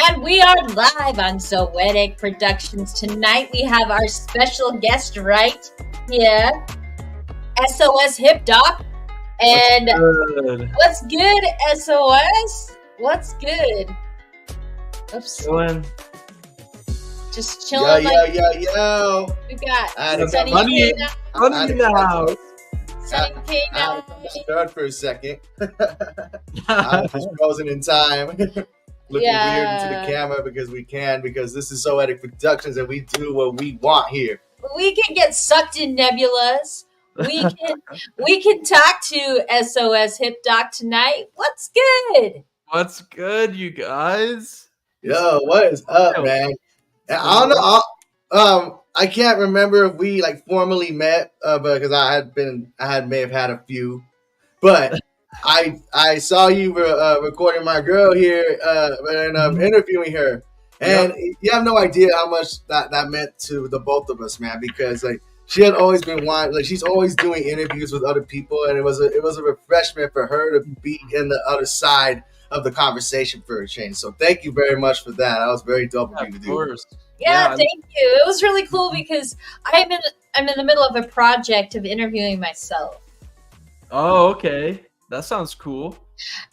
And we are live on Zoetic Productions. Tonight we have our special guest right here, SOS Hipdoc. And what's good, SOS? What's good? Oops. Chilling. Just chilling. Yo. We got Sunny Money in the house. Sunny K now. Start for a second. I was just frozen in time. Looking weird into the camera because this is Zoetic Productions and we do what we want here. We can get sucked in nebulas. We can talk to SOS Hipdoc tonight. What's good? What's good, you guys? Yo, what is up, man? I don't know. I can't remember if we formally met, because I may have had a few, but I saw you were recording my girl here and interviewing her, and you have no idea how much that meant to the both of us, man. Because she had always been she's always doing interviews with other people, and it was a refreshment for her to be in the other side of the conversation for a change. So thank you very much for that. That was very dope of you to do. Yeah, thank you. It was really cool because I'm in the middle of a project of interviewing myself. Oh, okay. That sounds cool.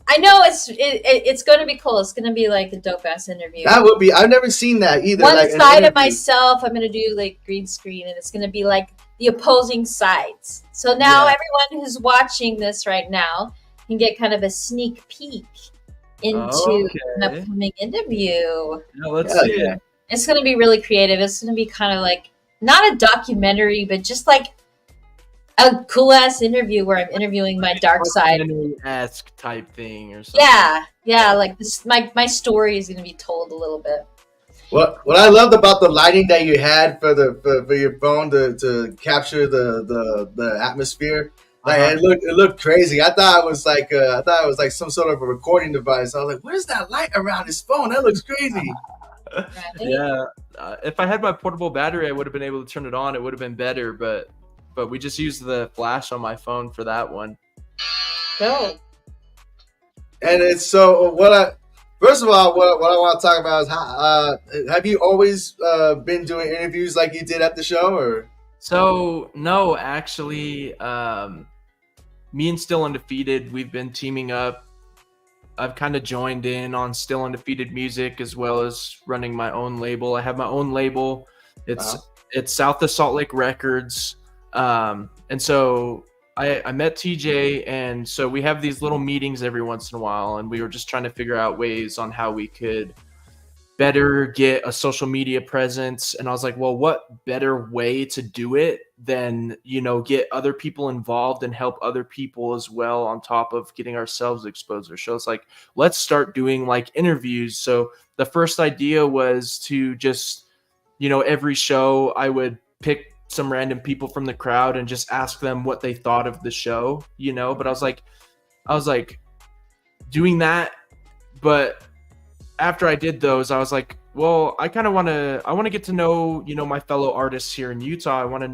I know it's going to be cool. It's going to be like a dope ass interview. That would be. I've never seen that either. One side of myself, I'm going to do green screen, and it's going to be the opposing sides. So now everyone who's watching this right now can get kind of a sneak peek into an upcoming interview. Yeah, let's see it. It's going to be really creative. It's going to be kind of not a documentary, but just a cool ass interview where I'm interviewing my dark side. Esque type thing or something. Yeah. This, my story is going to be told a little bit. What I loved about the lighting that you had for your phone to capture the atmosphere, it looked crazy. I thought it was some sort of a recording device. I was like, what is that light around his phone? That looks crazy. Right. Yeah. If I had my portable battery, I would have been able to turn it on. It would have been better, but we just used the flash on my phone for that one. Dope. And it's first of all, what I want to talk about is how have you always been doing interviews like you did at the show, or? So no, actually, me and Still Undefeated, we've been teaming up. I've kind of joined in on Still Undefeated Music as well as running my own label. I have my own label. It's South of Salt Lake Records. And so I met TJ, and so we have these little meetings every once in a while, and we were just trying to figure out ways on how we could better get a social media presence. And I was like, well, what better way to do it than, get other people involved and help other people as well on top of getting ourselves exposure. So it's let's start doing interviews. So the first idea was to just, every show I would pick some random people from the crowd and just ask them what they thought of the show, but I was like doing that. But after I did those, I was like, well, I want to get to know, my fellow artists here in Utah. I want to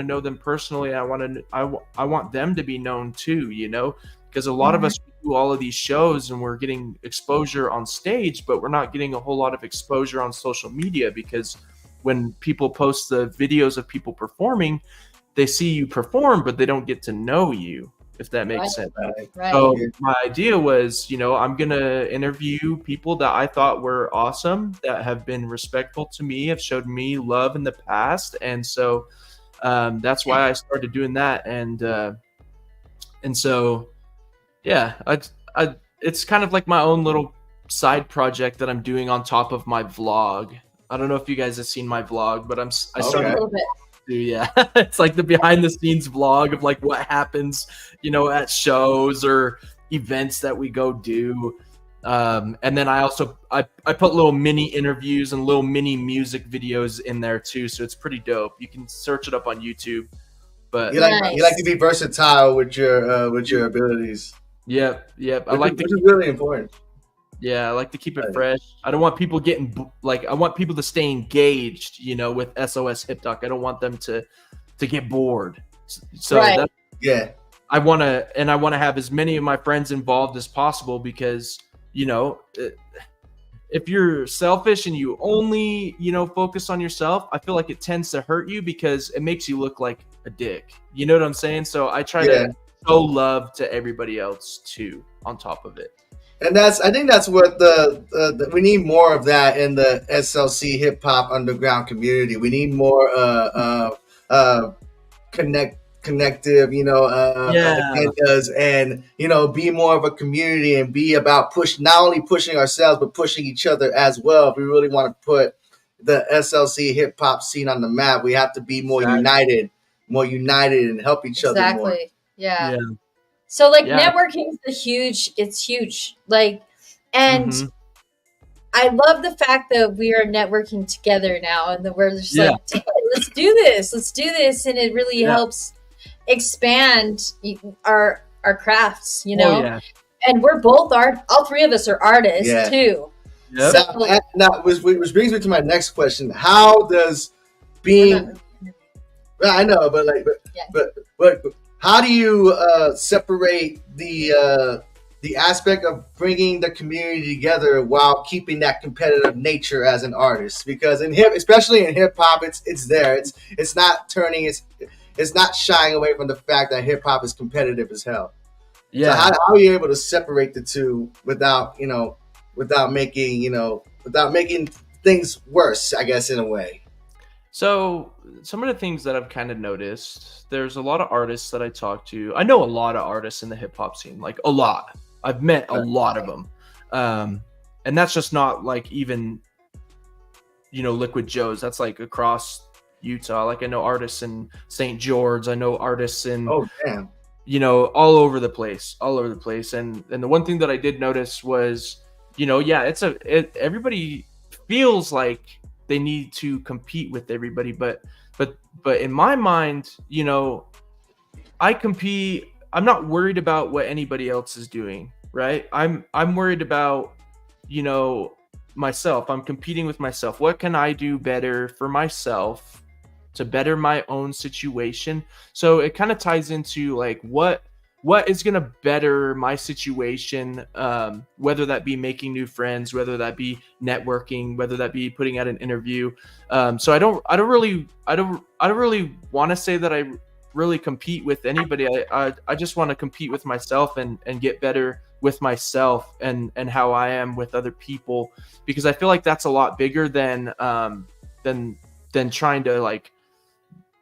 know them personally. I want them to be known too, because a lot of us do all of these shows and we're getting exposure on stage, but we're not getting a whole lot of exposure on social media, because when people post the videos of people performing, they see you perform, but they don't get to know you, if that makes sense. Right. So my idea was, I'm going to interview people that I thought were awesome, that have been respectful to me, have showed me love in the past. And so that's why I started doing that. And so, yeah, it's kind of like my own little side project that I'm doing on top of my vlog. I don't know if you guys have seen my vlog, but I started a little bit. It's like the behind the scenes vlog of what happens, at shows or events that we go do. And then I put little mini interviews and little mini music videos in there too. So it's pretty dope. You can search it up on YouTube. But you like to be versatile with your abilities. Yep. Which is really important. Yeah, I like to keep it fresh. I don't want people I want people to stay engaged, with SOS Hipdoc. I don't want them to get bored. So I want to have as many of my friends involved as possible, because, if you're selfish and you only, focus on yourself, I feel like it tends to hurt you because it makes you look like a dick. You know what I'm saying? So I try to show love to everybody else too, on top of it. And I think that's what we need more of that in the SLC hip hop underground community. We need more connective, agendas, and be more of a community and be about not only pushing ourselves but pushing each other as well. If we really want to put the SLC hip hop scene on the map, we have to be more united and help each other more. Yeah. So networking is it's huge. And I love the fact that we are networking together now, and that we're just let's do this, and it really helps expand our crafts, and we're both all three of us are artists too. Yep. So, now, which brings me to my next question: how does being I know, but how do you separate the aspect of bringing the community together while keeping that competitive nature as an artist? Because especially in hip hop, it's there. It's not shying away from the fact that hip hop is competitive as hell. Yeah. So how are you able to separate the two without making things worse, I guess, in a way? So some of the things that I've kind of noticed, there's a lot of artists that I talk to. I know a lot of artists in the hip hop scene, like a lot. I've met a lot of them. And that's just not like even, Liquid Joe's. That's like across Utah. Like I know artists in St. George. I know artists in, all over the place. And the one thing that I did notice was, everybody feels like they need to compete with everybody, but in my mind, I compete. I'm not worried about what anybody else is doing, right? I'm worried about, myself. I'm competing with myself. What can I do better for myself to better my own situation? So it kind of ties into like what is going to better my situation, whether that be making new friends, whether that be networking, whether that be putting out an interview. So I don't really want to say that I really compete with anybody. I just want to compete with myself and get better with myself and how I am with other people, because I feel like that's a lot bigger than trying to like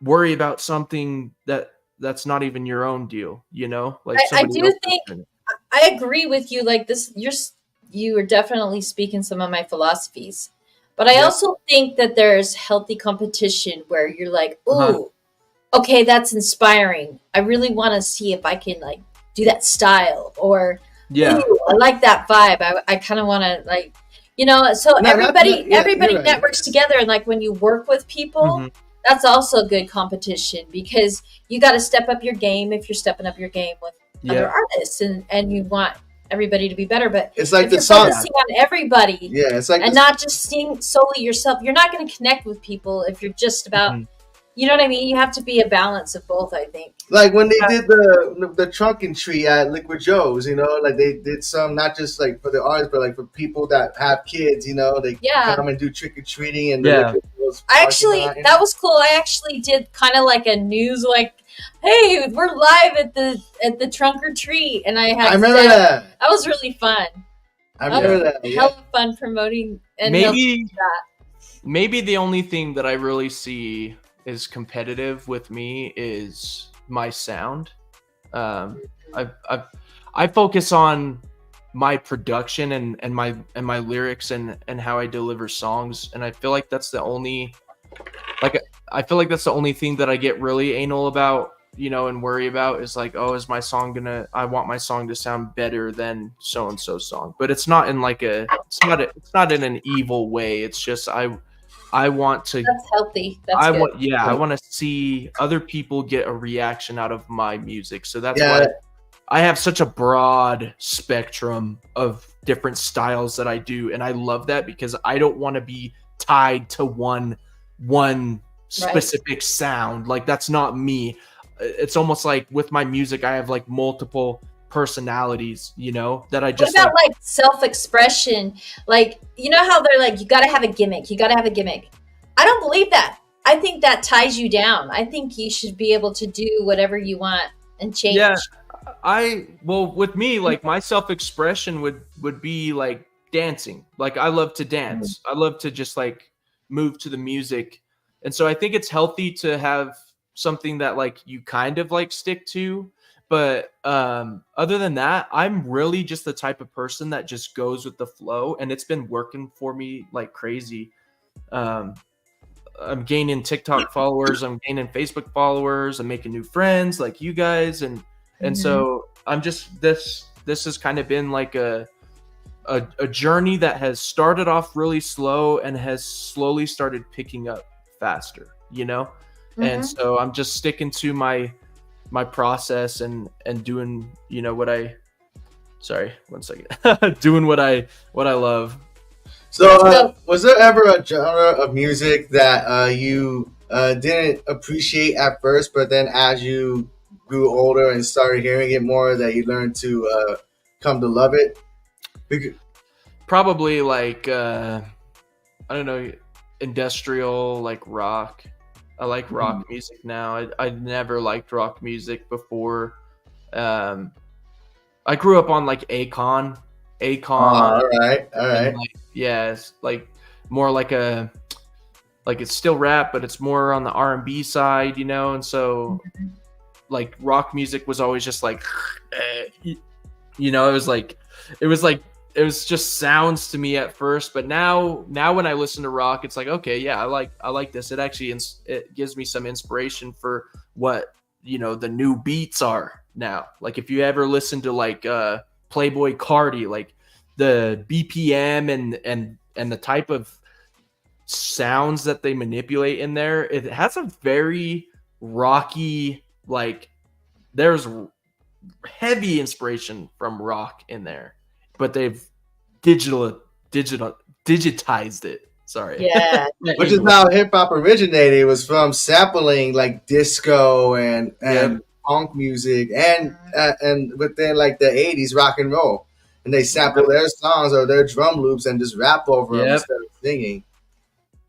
worry about something that's not even your own deal, like I do think I agree with you. Like this, you are definitely speaking some of my philosophies, but I also think that there's healthy competition where you're like, ooh, okay, that's inspiring. I really want to see if I can like do that style, or ooh, I like that vibe. I kind of want to like, so everybody networks together, and like when you work with people, that's also good competition, because you got to step up your game if you're stepping up your game with other artists, and you want everybody to be better. But it's like if you're focusing on everybody, it's like, and not just seeing solely yourself, you're not going to connect with people if you're just about, you know what I mean? You have to be a balance of both, I think. Like when they did the trunk and tree at Liquid Joe's, like they did some, not just like for the artists, but like for people that have kids, they come and do trick or treating and that was cool. I actually did kind of like a news, like, hey, we're live at the trunk or treat, and I remember that. That was really fun. I remember that. Hella fun promoting and maybe the only thing that I really see is competitive with me is my sound. I focus on my production and my lyrics and how I deliver songs, and I feel like that's the only thing that I get really anal about, and worry about, is like, oh, is my song I want my song to sound better than so and so song, but it's not in like it's not in an evil way. It's just I want to. That's healthy. That's good. I want to see other people get a reaction out of my music. So that's why I have such a broad spectrum of different styles that I do, and I love that, because I don't want to be tied to one specific sound. Like that's not me. It's almost like with my music, I have like multiple personalities, you know, that I What just about like self-expression? Like, you know how they're like, you got to have a gimmick. You got to have a gimmick. I don't believe that. I think that ties you down. I think you should be able to do whatever you want and change. Yeah, well, with me, like my self-expression would be like dancing. Like I love to dance. I love to just like move to the music. And so I think it's healthy to have something that like you kind of like stick to. But other than that, I'm really just the type of person that just goes with the flow, and it's been working for me like crazy. Um, I'm gaining TikTok followers, I'm gaining Facebook followers, I'm making new friends like you guys, and so I'm just this has kind of been like a journey that has started off really slow and has slowly started picking up faster, you know? And so I'm just sticking to my process and doing, you know, doing what I love. So, was there ever a genre of music that you didn't appreciate at first, but then as you grew older and started hearing it more, that you learned to come to love it? Probably like I don't know, industrial, like rock. I like rock music now. I never liked rock music before. I grew up on like Akon. All right. Like, yeah, it's like more like it's still rap, but it's more on the R&B side, you know. And so like rock music was always just like you know, it was just sounds to me at first, but now when I listen to rock, it's like, okay, yeah, I like this. It actually it gives me some inspiration for what, you know, the new beats are now. Like if you ever listen to like Playboy Cardi, like the BPM and the type of sounds that they manipulate in there, it has a very rocky, like there's heavy inspiration from rock in there, but they've digitized it. Sorry. Yeah. Which is how hip hop originated. It was from sampling like disco and funk music and within like the 80s rock and roll. And they sample their songs or their drum loops and just rap over them instead of singing.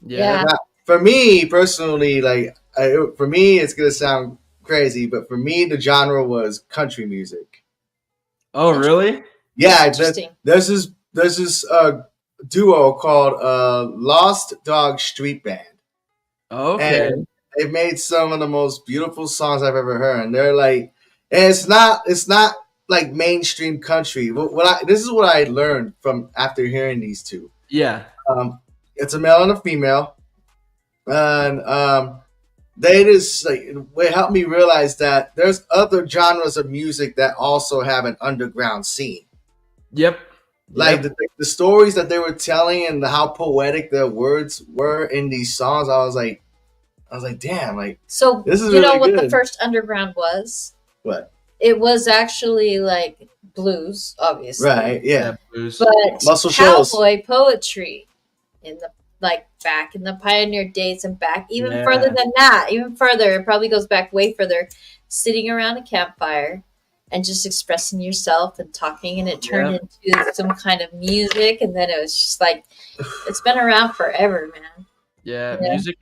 Yeah. Now, for me personally, like for me, it's gonna sound crazy, but for me, the genre was country music. Oh, really? Yeah, there's this duo called Lost Dog Street Band. Okay. And they've made some of the most beautiful songs I've ever heard. And they're like, and it's not like mainstream country. This is what I learned from after hearing these two. Yeah. It's a male and a female, and they just like it helped me realize that there's other genres of music that also have an underground scene. Yep. Like the stories that they were telling and how poetic their words were in these songs, I was like, damn, like so. This is you know really what good. the first underground was? What? It was actually like blues, obviously. Right? Yeah. Blues. But Muscle cowboy poetry in the back in the pioneer days and back even further than that, even further. It probably goes back way further. Sitting around a campfire and just expressing yourself and talking, and it turned into some kind of music, and then it was just like it's been around forever, man. Yeah. Music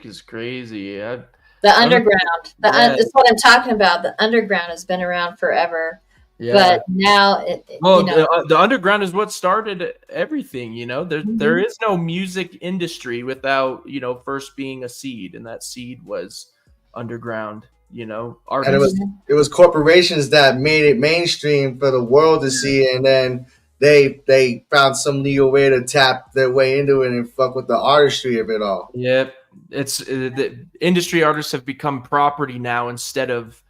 is crazy. The underground, that's what I'm talking about. The underground has been around forever. Yeah. But now, the underground is what started everything. You know, there is no music industry without, you know, first being a seed, and that seed was underground. You know, artists. And it was corporations that made it mainstream for the world to see, and then they found some legal way to tap their way into it and fuck with the artistry of it all. Yep, it's the industry artists have become property now instead of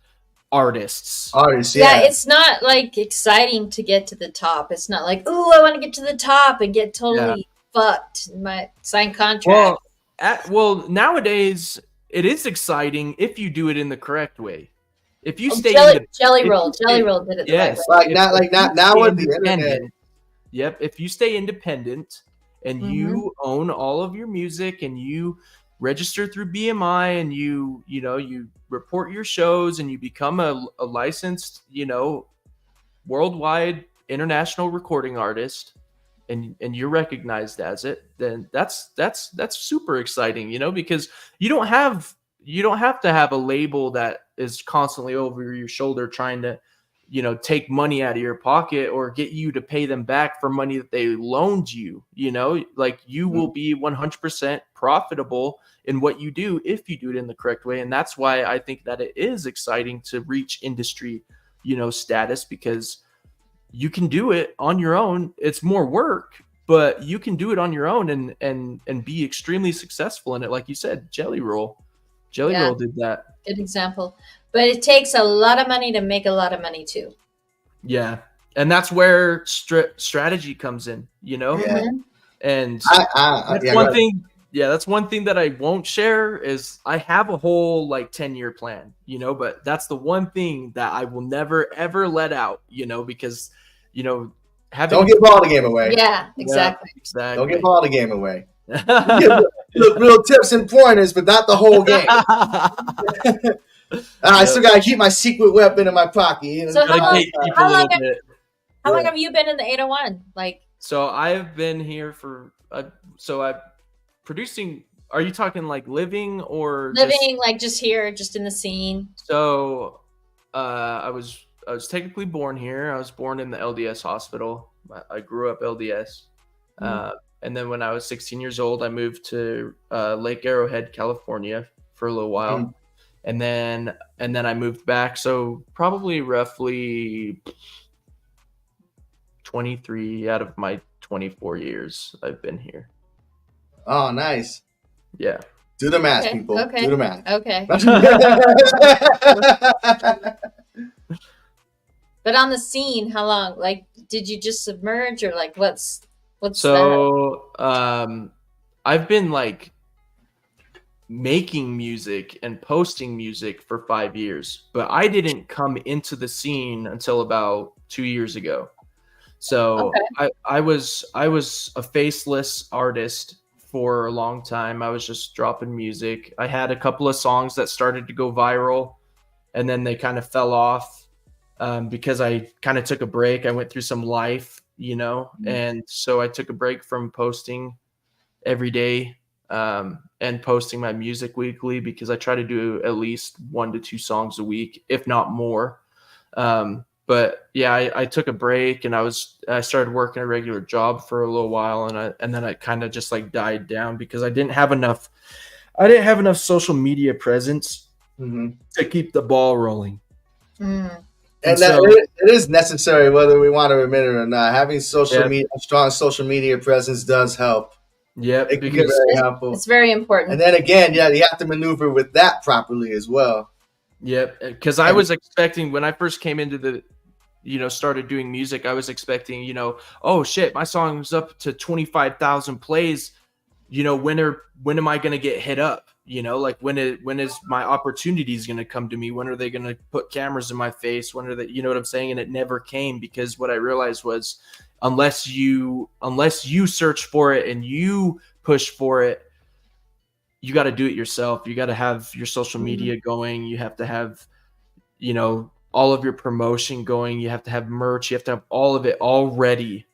artists. Yeah, it's not like exciting to get to the top. It's not like, oh, I want to get to the top and get totally fucked in my signed contract. Well, nowadays it is exciting if you do it in the correct way. If you stay Jelly Roll did it the right way. Like now with the internet. Yep, if you stay independent and you own all of your music and you register through BMI and you report your shows and you become a licensed, worldwide international recording artist, and you're recognized as it, then that's super exciting, because you don't have to have a label that is constantly over your shoulder trying to, take money out of your pocket or get you to pay them back for money that they loaned you. Like you will be 100% profitable in what you do if you do it in the correct way. And that's why I think that it is exciting to reach industry, status, because you can do it on your own. It's more work, but you can do it on your own and be extremely successful in it. Like you said, Jelly Roll did that. Good example. But it takes a lot of money to make a lot of money too. Yeah. And that's where strategy comes in, Yeah. And that's one thing. Yeah, that's one thing that I won't share is I have a whole 10-year plan, but that's the one thing that I will never ever let out, because don't give all the game away. Yeah, exactly. Don't give all the game away. Little tips and pointers, but not the whole game. I still gotta keep my secret weapon in my pocket. So how long have you been in the 801? So I've been here for I'm producing. Are you talking living or living, just here, just in the scene? So I was technically born here. I was born in the LDS hospital. I grew up LDS. And then when I was 16 years old, I moved to Lake Arrowhead, California for a little while. And then I moved back. So probably roughly 23 out of my 24 years I've been here. Oh, nice. Yeah. Do the math, people. Okay. Do the math. Okay. But on the scene, how long? Did you just submerge or what's so that? I've been making music and posting music for 5 years, but I didn't come into the scene until about 2 years ago. So I was a faceless artist for a long time. I was just dropping music. I had a couple of songs that started to go viral, and then they kind of fell off because I kind of took a break. I went through some life, and so I took a break from posting every day and posting my music weekly, because I try to do at least 1 to 2 songs a week, if not more. But yeah, I took a break, and I started working a regular job for a little while, and then I kind of just died down because I didn't have enough social media presence to keep the ball rolling. And so, it is necessary, whether we want to admit it or not. Having a strong social media presence does help. Yeah, it can be very helpful. It's very important. And then again, you have to maneuver with that properly as well. Yep, because I was expecting, when I first came into the started doing music, I was expecting, oh shit, my song's up to 25,000 plays. When am I going to get hit up? When is my opportunities going to come to me? When are they going to put cameras in my face? When are they, you know what I'm saying? And it never came, because what I realized was unless you search for it and you push for it, you got to do it yourself. You got to have your social media going. You have to have, all of your promotion going. You have to have merch. You have to have all of it all ready,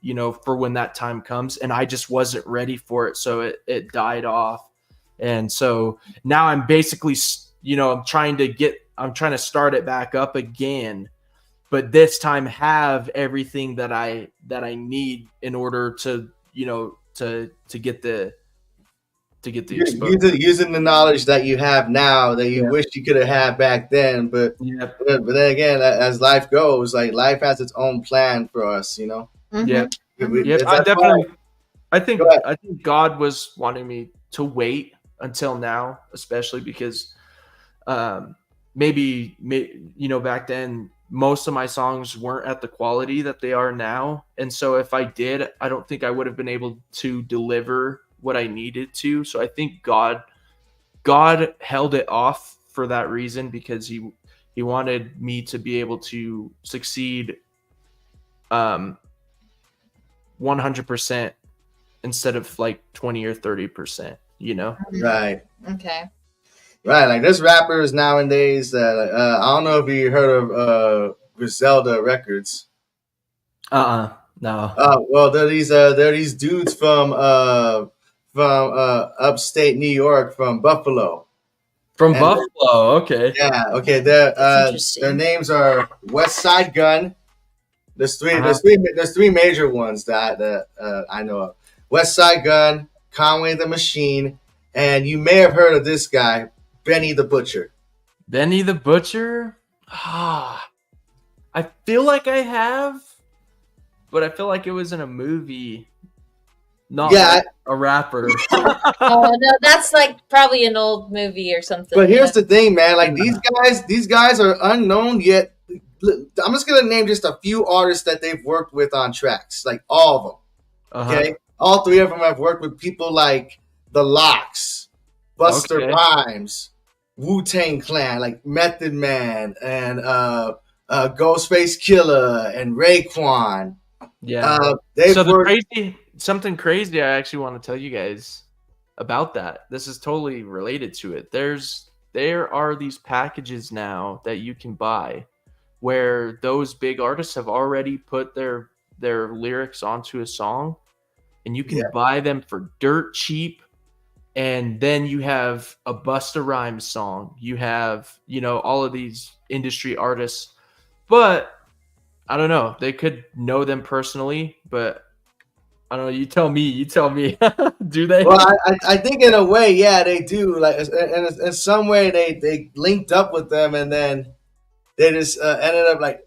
for when that time comes. And I just wasn't ready for it. So it died off. And so now I'm basically, I'm trying to start it back up again, but this time have everything that I need in order to, to get the exposure. Using the knowledge that you have now that you wish you could have had back then, but then again, as life goes, life has its own plan for us, I think God was wanting me to wait until now, especially because maybe back then most of my songs weren't at the quality that they are now, and so if I did, I don't think I would have been able to deliver what I needed to. So I think God held it off for that reason, because he wanted me to be able to succeed 100% instead of 20 or 30%, Right. Okay. Right. There's rappers nowadays that I don't know if you heard of Griselda Records. No. Well, there are these dudes from upstate New York, from Buffalo. From And Buffalo, okay. yeah, okay. That's interesting. Their names are West Side Gun. There's three. Uh-huh. There's three major ones that I know of. West Side Gun, Conway the Machine, and you may have heard of this guy, Benny the Butcher. Benny the Butcher? Ah, I feel like I have, but I feel like it was in a movie, not like a rapper. Oh no, that's like probably an old movie or something. But here's the thing, man. Like these guys are unknown yet. I'm just gonna name just a few artists that they've worked with on tracks, like all of them. Okay, all three of them have worked with people like The Lox, Busta Rhymes, Wu-Tang Clan, like Method Man, and Ghostface Killer, and Raekwon. Yeah. Something crazy I actually want to tell you guys about that. This is totally related to it. There are these packages now that you can buy where those big artists have already put their lyrics onto a song, and you can buy them for dirt cheap. And then you have a Busta Rhymes song. You have, all of these industry artists. But I don't know. They could know them personally, but I don't know. You tell me. Do they? Well, I think in a way, yeah, they do. Like, in some way, they linked up with them, and then they just ended up like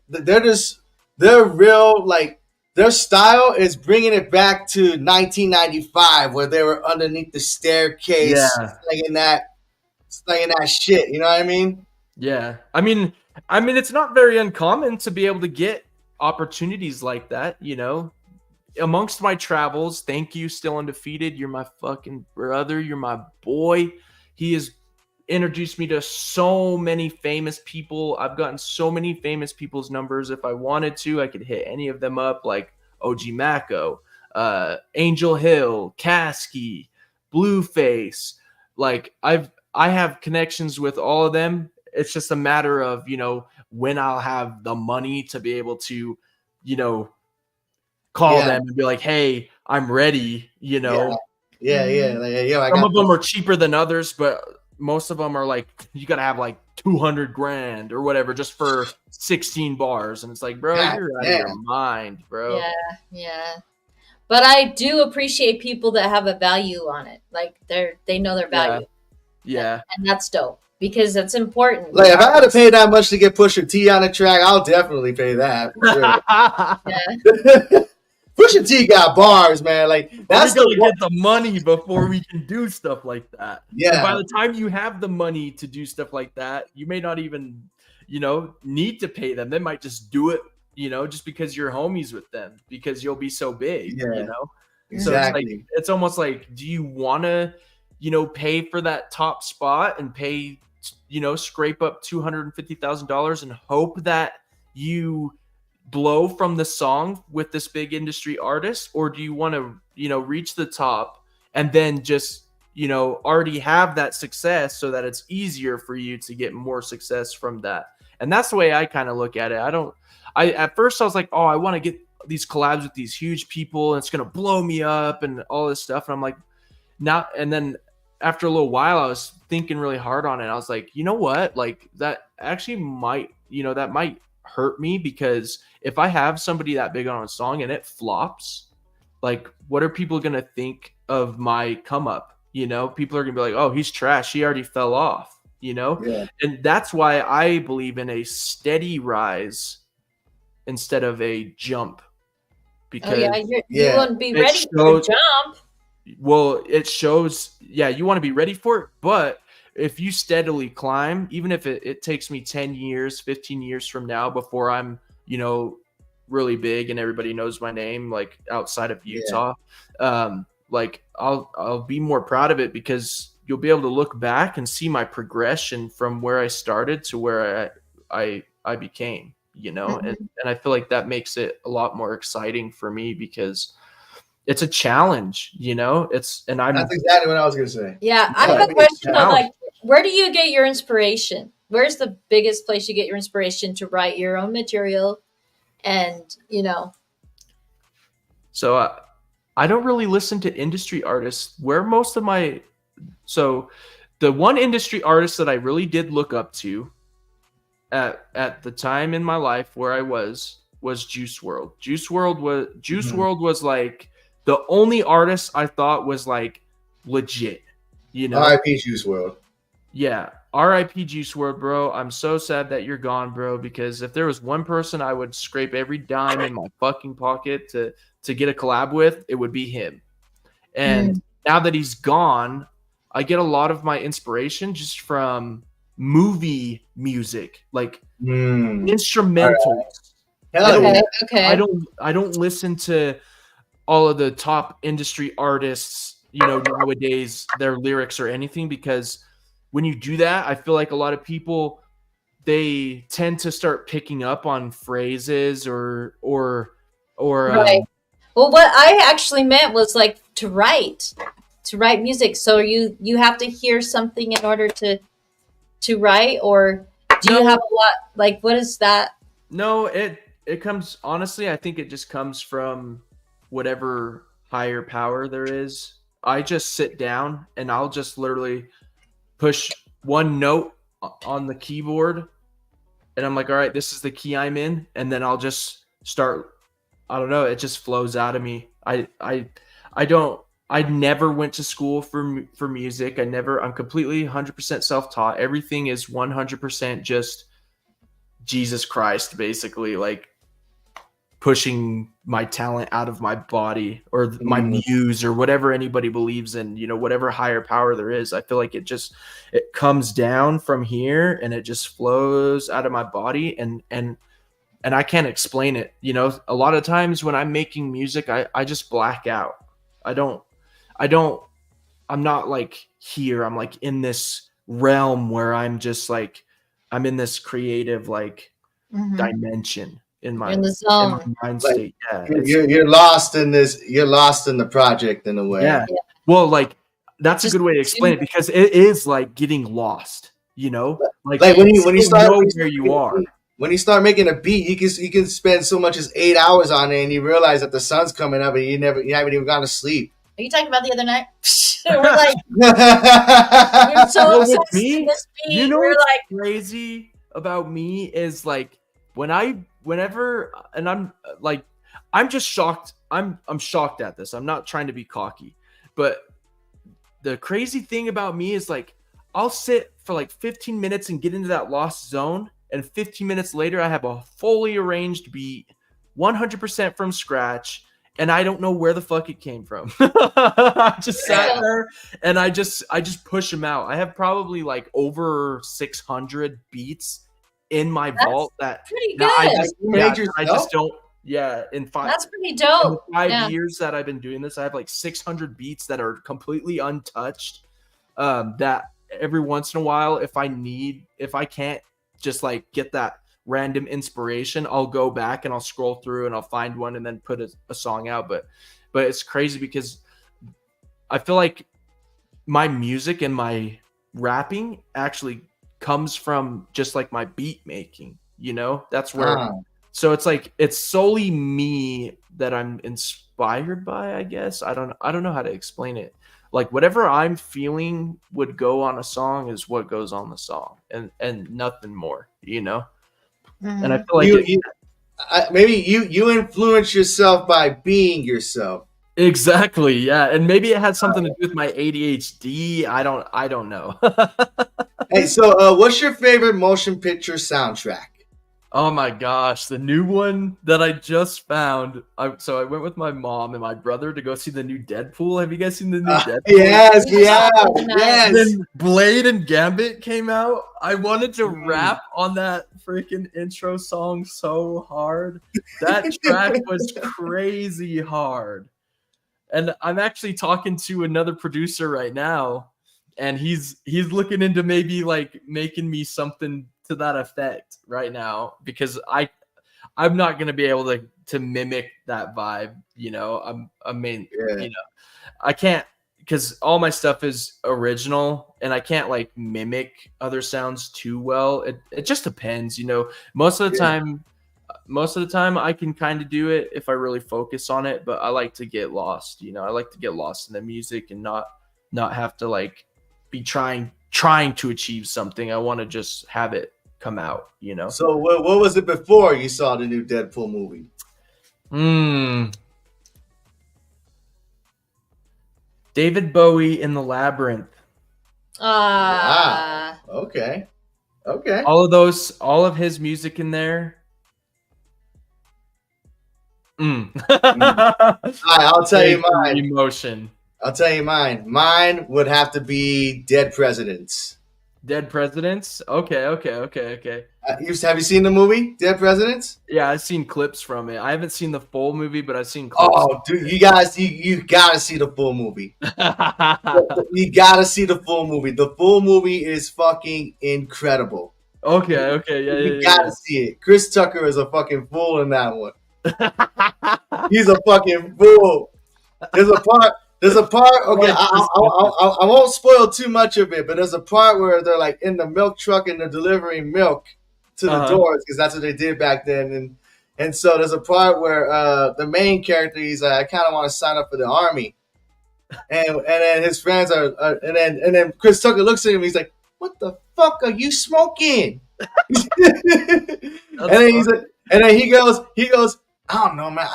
they're real, like their style is bringing it back to 1995, where they were underneath the staircase, slinging that shit. You know what I mean? Yeah. I mean, it's not very uncommon to be able to get opportunities like that. Amongst my travels, thank you, Still Undefeated. You're my fucking brother. You're my boy. He has introduced me to so many famous people. I've gotten so many famous people's numbers. If I wanted to, I could hit any of them up, like OG Mako, Angel Hill, Kasky, Blueface. Like I have connections with all of them. It's just a matter of, when I'll have the money to be able to, call them and be like, hey, I'm ready, Yeah. Like, some of them are cheaper than others, but most of them are like, you got to have like $200,000 or whatever just for 16 bars. And it's like, bro, you're out of your mind, bro. Yeah. But I do appreciate people that have a value on it. Like they know their value. Yeah. And that's dope because that's important. Like if I had to pay that much to get Pusha T on the track, I'll definitely pay that. For sure. Pusha T got bars, man. Like that's we gotta get the money before we can do stuff like that. Yeah. And by the time you have the money to do stuff like that, you may not even, need to pay them. They might just do it, just because you're homies with them because you'll be so big. Exactly. So it's almost like, do you want to, pay for that top spot and pay, scrape up $250,000 and hope that you blow from the song with this big industry artist, or do you want to reach the top and then just already have that success so that it's easier for you to get more success from that? And that's the way I kind of look at it. At first I was like, oh, I want to get these collabs with these huge people and it's gonna blow me up and all this stuff, and I'm like, now, and then after a little while I was thinking really hard on it. I was like, you know what, like that actually might that might hurt me, because if I have somebody that big on a song and it flops, like what are people gonna think of my come up? People are gonna be like, oh, he's trash, he already fell off. And that's why I believe in a steady rise instead of a jump, because you wouldn't be ready for the jump. Well, it shows you want to be ready for it, but if you steadily climb, even if it takes me 10 years, 15 years from now before I'm, really big and everybody knows my name, like outside of Utah, like I'll be more proud of it, because you'll be able to look back and see my progression from where I started to where I became, and I feel like that makes it a lot more exciting for me, because it's a challenge, that's exactly what I was going to say. Yeah. I have a question though, like, where do you get your inspiration? Where's the biggest place you get your inspiration to write your own material and, So I don't really listen to industry artists. Where most of my the one industry artist that I really did look up to at the time in my life where I was Juice WRLD. Juice WRLD was like the only artist I thought was like legit, you know. R.I.P. Juice WRLD. Yeah, R.I.P. Juice WRLD, bro. I'm so sad that you're gone, bro. Because if there was one person I would scrape every dime in my fucking pocket to get a collab with, it would be him. And now that he's gone, I get a lot of my inspiration just from movie music, like instrumentals. Right. Okay. I don't listen to all of the top industry artists, you know, nowadays, their lyrics or anything, because when you do that, I feel like a lot of people, they tend to start picking up on phrases or right. Well, what I actually meant was like to write music. So you have to hear something in order to write, or do you have a lot, like, what is that? No, it comes, honestly, I think it just comes from whatever higher power there is. I just sit down and I'll just literally push one note on the keyboard and I'm like, all right, this is the key I'm in, and then I'll just start. I don't know, it just flows out of me. I never went to school for music. I'm completely 100% self-taught. Everything is 100% just Jesus Christ, basically, like pushing my talent out of my body or my muse or whatever anybody believes in, you know, whatever higher power there is. I feel like it comes down from here and it just flows out of my body, and I can't explain it. You know, a lot of times when I'm making music, I just black out. I'm not like here. I'm like in this realm where I'm just like, I'm in this creative like dimension in the zone, in my mind state. Yeah, you're lost in this. You're lost in the project in a way. Yeah. Well, like that's just a good way to explain it, because it is like getting lost. You know, like when you start know where you are. When you start making a beat, you can spend so much as 8 hours on it, and you realize that the sun's coming up, and you haven't even gone to sleep. Are you talking about the other night? We're like, we're so obsessed with this beat. You know what's like crazy about me is like whenever, and I'm like, I'm just shocked. I'm shocked at this. I'm not trying to be cocky, but the crazy thing about me is like, I'll sit for like 15 minutes and get into that lost zone. And 15 minutes later, I have a fully arranged beat, 100% from scratch, and I don't know where the fuck it came from. I just sat there and I just push them out. I have probably like over 600 beats in my vault. That's pretty good. I just don't. Yeah, that's pretty dope. In 5 years that I've been doing this, I have like 600 beats that are completely untouched. That every once in a while, if I can't just like get that random inspiration, I'll go back and I'll scroll through and I'll find one and then put a song out. But it's crazy because I feel like my music and my rapping actually comes from just like my beat making, you know. That's where so it's like it's solely me that I'm inspired by, I guess. I don't know how to explain it. Like whatever I'm feeling would go on a song is what goes on the song, and nothing more, you know. And I feel like maybe you influence yourself by being yourself. Exactly, yeah, and maybe it has something to do with my ADHD. I don't know. Hey, so what's your favorite motion picture soundtrack? Oh my gosh, the new one that I just found. So I went with my mom and my brother to go see the new Deadpool. Have you guys seen the new Deadpool? Yes, yes. Then Blade and Gambit came out. I wanted to rap on that freaking intro song so hard. That track was crazy hard. And I'm actually talking to another producer right now, and he's looking into maybe like making me something to that effect right now, because I'm not gonna be able to mimic that vibe, you know. You know, I can't, because all my stuff is original and I can't like mimic other sounds too well. It just depends, you know. Most of the time most of the time I can kind of do it if I really focus on it, but I like to get lost. I like to get lost in the music and not have to like be trying to achieve something. I want to just have it come out. So what was it before you saw the new Deadpool movie? David Bowie in the Labyrinth. Wow. Okay. All of his music in there. All right, I'll tell you mine. Emotion. I'll tell you mine. Mine would have to be Dead Presidents. Dead Presidents? Okay. Have you seen the movie Dead Presidents? Yeah, I've seen clips from it. I haven't seen the full movie, but I've seen clips. Oh, dude, you gotta see the full movie. You gotta see the full movie. The full movie is fucking incredible. Okay, yeah. You gotta see it. Chris Tucker is a fucking fool in that one. He's a fucking fool. There's a part. Okay, I won't spoil too much of it, but there's a part where they're like in the milk truck and they're delivering milk to the doors because that's what they did back then. And so there's a part where the main character, he's like, I kind of want to sign up for the army, and then his friends are and then Chris Tucker looks at him, he's like, what the fuck are you smoking? and then he goes, I don't know, man.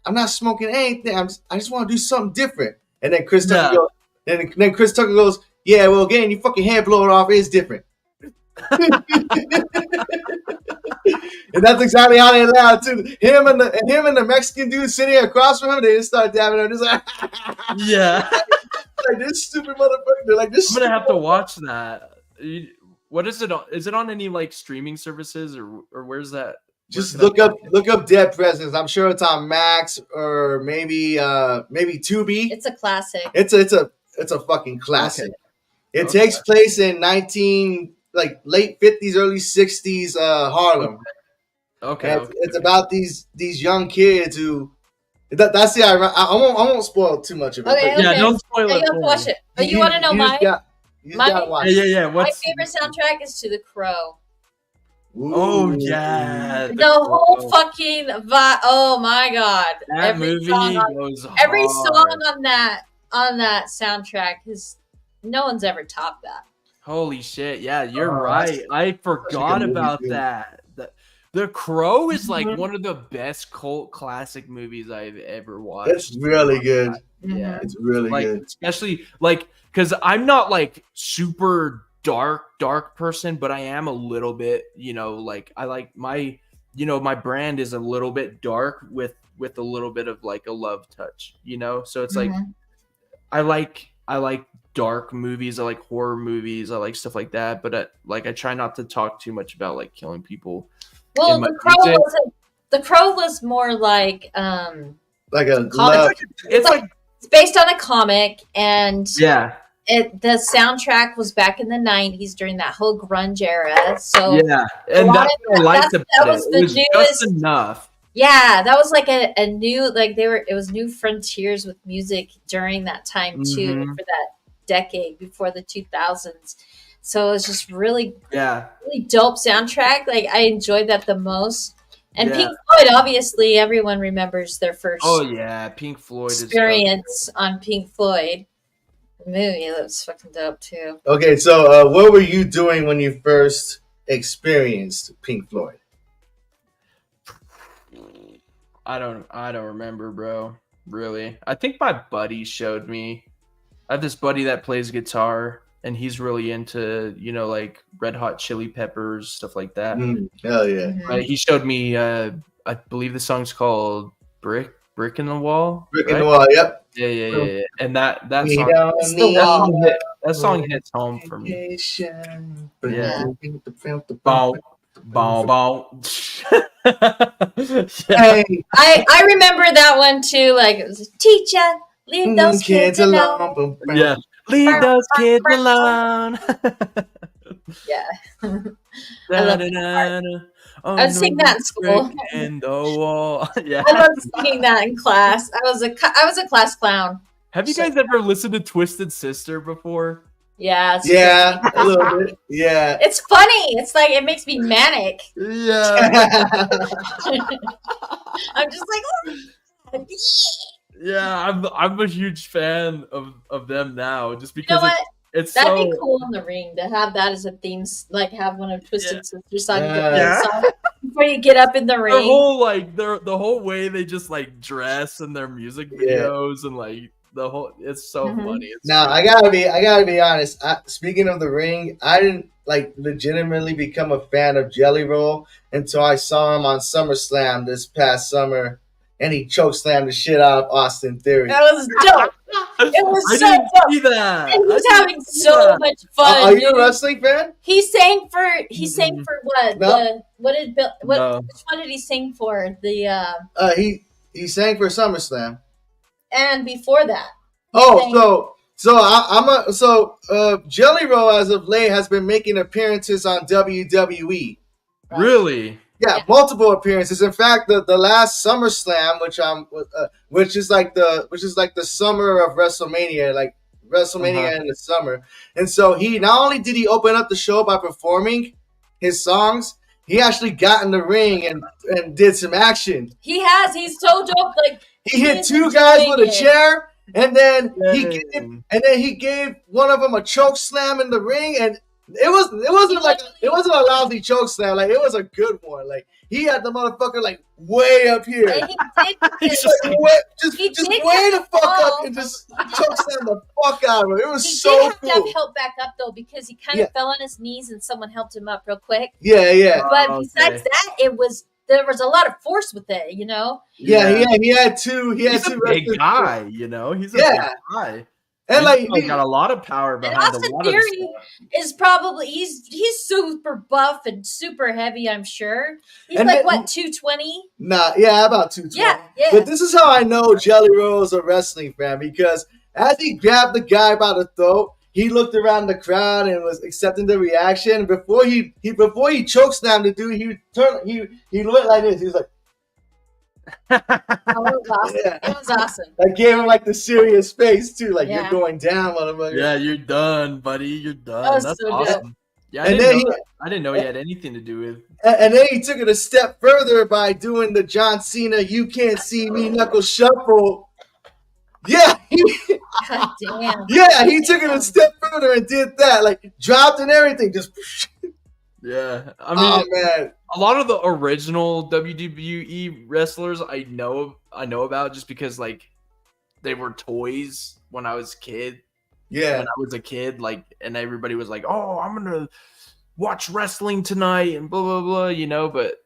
I'm not smoking anything. I just want to do something different. And then Chris Tucker goes, then Chris Tucker goes, yeah, well, getting your fucking hair blown off is different. And that's exactly how they allowed too. Him and the Mexican dude sitting across from him, they just start dabbing him. Just like, yeah, like this stupid motherfucker. They're like this. I'm gonna have to watch that. What is it on? Is it on any like streaming services or where's that? Just look up Dead Presidents. I'm sure it's on Max or maybe Tubi. It's a classic. It's a fucking classic. Okay. It takes place in late 50s, early 60s Harlem. Okay. It's about these young kids who. That's the I won't spoil too much of it. Okay. Yeah, don't spoil it. You have to watch it. But you want to know mine? Yeah. My favorite soundtrack is To the Crow. Ooh. Oh yeah, the whole fucking vibe. Oh my god! That movie goes hard. Every song on that soundtrack is no one's ever topped that. Holy shit! Yeah, you're right. I forgot about that. The Crow is like one of the best cult classic movies I've ever watched. It's really good. Yeah, it's really good. Especially because I'm not like super dark person, but I am a little bit, I like my brand is a little bit dark with a little bit of like a love touch, so it's like I like dark movies, I like horror movies, I like stuff like that, but I try not to talk too much about like killing people. Well, the Crow was more like a comic. It's based on a comic, and the soundtrack was back in the 90s during that whole grunge era. So yeah, and that's what I liked about it. It was newest, just enough. Yeah, that was like a new it was new frontiers with music during that time too, for that decade before the 2000s. So it was just really dope soundtrack. Like I enjoyed that the most. And Pink Floyd, obviously, everyone remembers their first Pink Floyd experience on Pink Floyd. The movie, that was fucking dope too. Okay, so what were you doing when you first experienced Pink Floyd? I don't remember, bro. Really. I think my buddy showed me. I have this buddy that plays guitar, and he's really into, like Red Hot Chili Peppers, stuff like that. Hell yeah. He showed me, I believe the song's called Brick in the Wall. Brick in the Wall, yep. Yeah. And that song hits home for me. Yeah. Bow. I remember that one too. Like it was, teacher, leave those kids alone. Yeah, leave those kids alone. Yeah. I was singing that in school. In the wall. Yeah. I love singing that in class. I was a class clown. Have you guys ever listened to Twisted Sister before? Yeah, it's Yeah, tricky. a little bit. Yeah. It's funny. It's like it makes me manic. Yeah. I'm just like, oh. Yeah, I'm a huge fan of them now, just You know because what? it's That'd so be cool in the ring to have that as a theme, like have one of Twisted Sister's song, the theme Yeah. song before you get up in the their ring. whole like the whole way they just like dress in their music videos and like the whole it's so funny. It's Now true. I gotta be honest. Speaking of the ring, I didn't like legitimately become a fan of Jelly Roll until I saw him on SummerSlam this past summer, and he chokeslammed the shit out of Austin Theory. That was dope. It was I so didn't dope. see that. And I he's didn't having see so that. much fun. Are you a dude. wrestling fan? He sang for what? No. What did Bill? What? No. Which one did he sing for? The He sang for SummerSlam. and before that. Oh, Jelly Roll as of late has been making appearances on WWE. Really? Yeah, multiple appearances. In fact, the last SummerSlam, which is like the summer of WrestleMania, like WrestleMania in the summer. And so he not only did he open up the show by performing his songs, he actually got in the ring and did some action. He has. He's so dope. Like he hit two guys with a chair, and then Dang. he gave one of them a choke slam in the ring, and it wasn't a lousy choke slam. Like, it was a good one. Like, he had the motherfucker like way up here. And he did. Just way the fuck up fall. and just choke slam the fuck out of him. It was He so did have cool. to have help back up though, because he kind of fell on his knees and someone helped him up real quick. Yeah. But besides that, there was a lot of force with it, you know. Yeah. He had two. He's a big guy, you know. He's a big guy. And he's got a lot of power behind Austin a lot of Theory stuff. is probably he's super buff and super heavy. I'm sure he's And like then- what 220. Nah, yeah, about 220. Yeah. But this is how I know Jelly Roll is a wrestling fan, because as he grabbed the guy by the throat, he looked around the crowd and was accepting the reaction. Before he chokeslammed the dude, he looked like this. He was like, Oh, it was awesome. Yeah. It was awesome. I gave him like the serious face too, like, Yeah. you're going down, motherfucker. Yeah, you're done, buddy. You're done. That was That's so awesome. Yeah, And I didn't know he had anything to do with. And then he took it a step further by doing the John Cena "You Can't See Me" knuckle shuffle. Yeah, God damn. yeah, he took it a step further and did that, like dropped and everything. Just Yeah, I oh mean, man, a lot of the original WWE wrestlers I know about just because like they were toys when I was a kid. yeah. When I was a kid, like, and everybody was like, "Oh, I'm gonna watch wrestling tonight," and blah blah blah, you know. But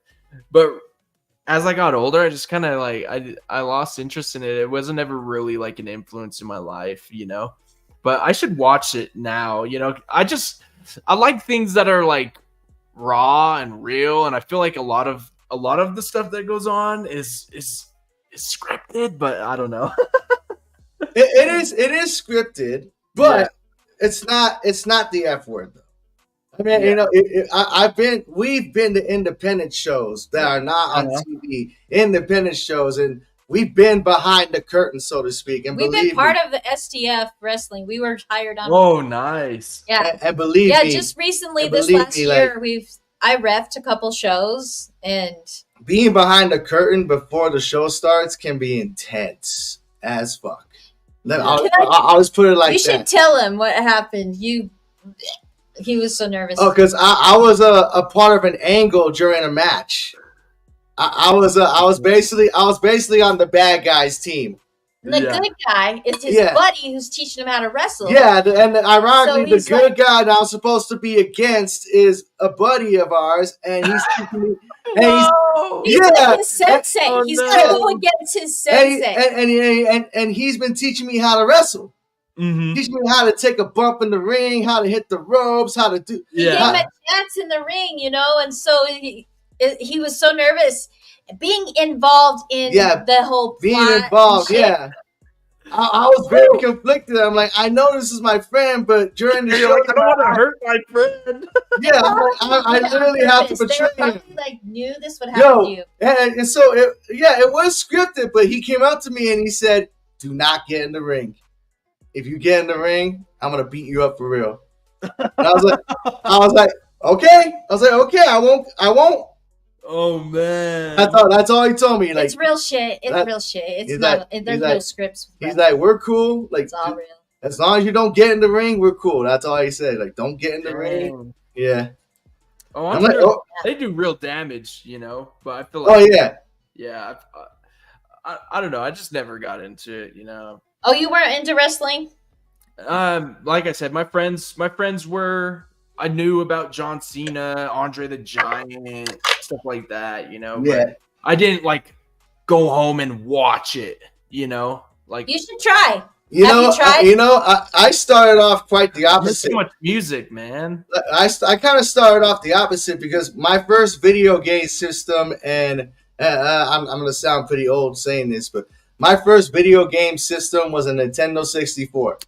as I got older, I just kind of like I lost interest in it. It wasn't ever really like an influence in my life, you know. But I should watch it now, you know. I like things that are like raw and real, and I feel like a lot of the stuff that goes on is scripted, but I don't know. It is scripted, but it's not the F word though. I mean, you know, we've been to independent shows that are not on TV, independent shows, and we've been behind the curtain, so to speak. And We've been part of the STF wrestling. We were hired on. Oh, nice. Yeah. and believe me, Just recently, and this believe last me, year, I refed a couple shows, and being behind the curtain before the show starts can be intense as fuck. I'll just put it like that. you should tell him what happened. He was so nervous. Oh, because I was a part of an angle during a match. I was basically on the bad guys team. And the good guy is his buddy who's teaching him how to wrestle. Yeah, and ironically, So the good guy that I'm supposed to be against is a buddy of ours, and he's teaching me. He's like his sensei. Oh, He's no. gonna go against his sensei. And he's been teaching me how to wrestle. Mm-hmm. Teaching me how to take a bump in the ring, how to hit the ropes, how to do. He gave him a chance in the ring, you know, and so he was so nervous. Being involved in the whole plot being involved, and shit. I was very conflicted. I'm like, I know this is my friend, but during the show, I don't want to hurt my friend. Yeah, I literally have to betray him. Probably, like, knew this would happen to you. And so it was scripted, but he came up to me and he said, "Do not get in the ring." if you get in the ring, I'm gonna beat you up for real. And I was like, okay. I won't. Oh man, that's all he told me. Like, it's real shit. It's real shit. It's not. There's no scripts. He's like, we're cool. Like, it's all real. As long as you don't get in the ring, we're cool. That's all he said. Like, don't get in the ring. Yeah. Oh, I'm like, they do real damage, But I feel like, yeah. I don't know. I just never got into it, Oh, you weren't into wrestling? Like I said, my friends were. I knew about John Cena, Andre the Giant, stuff like that, Yeah. But I didn't like go home and watch it, Like, you should try. You tried? I started off quite the opposite. Too much music, man. I kind of started off the opposite because my first video game system, and I'm going to sound pretty old saying this, but my first video game system was a Nintendo 64.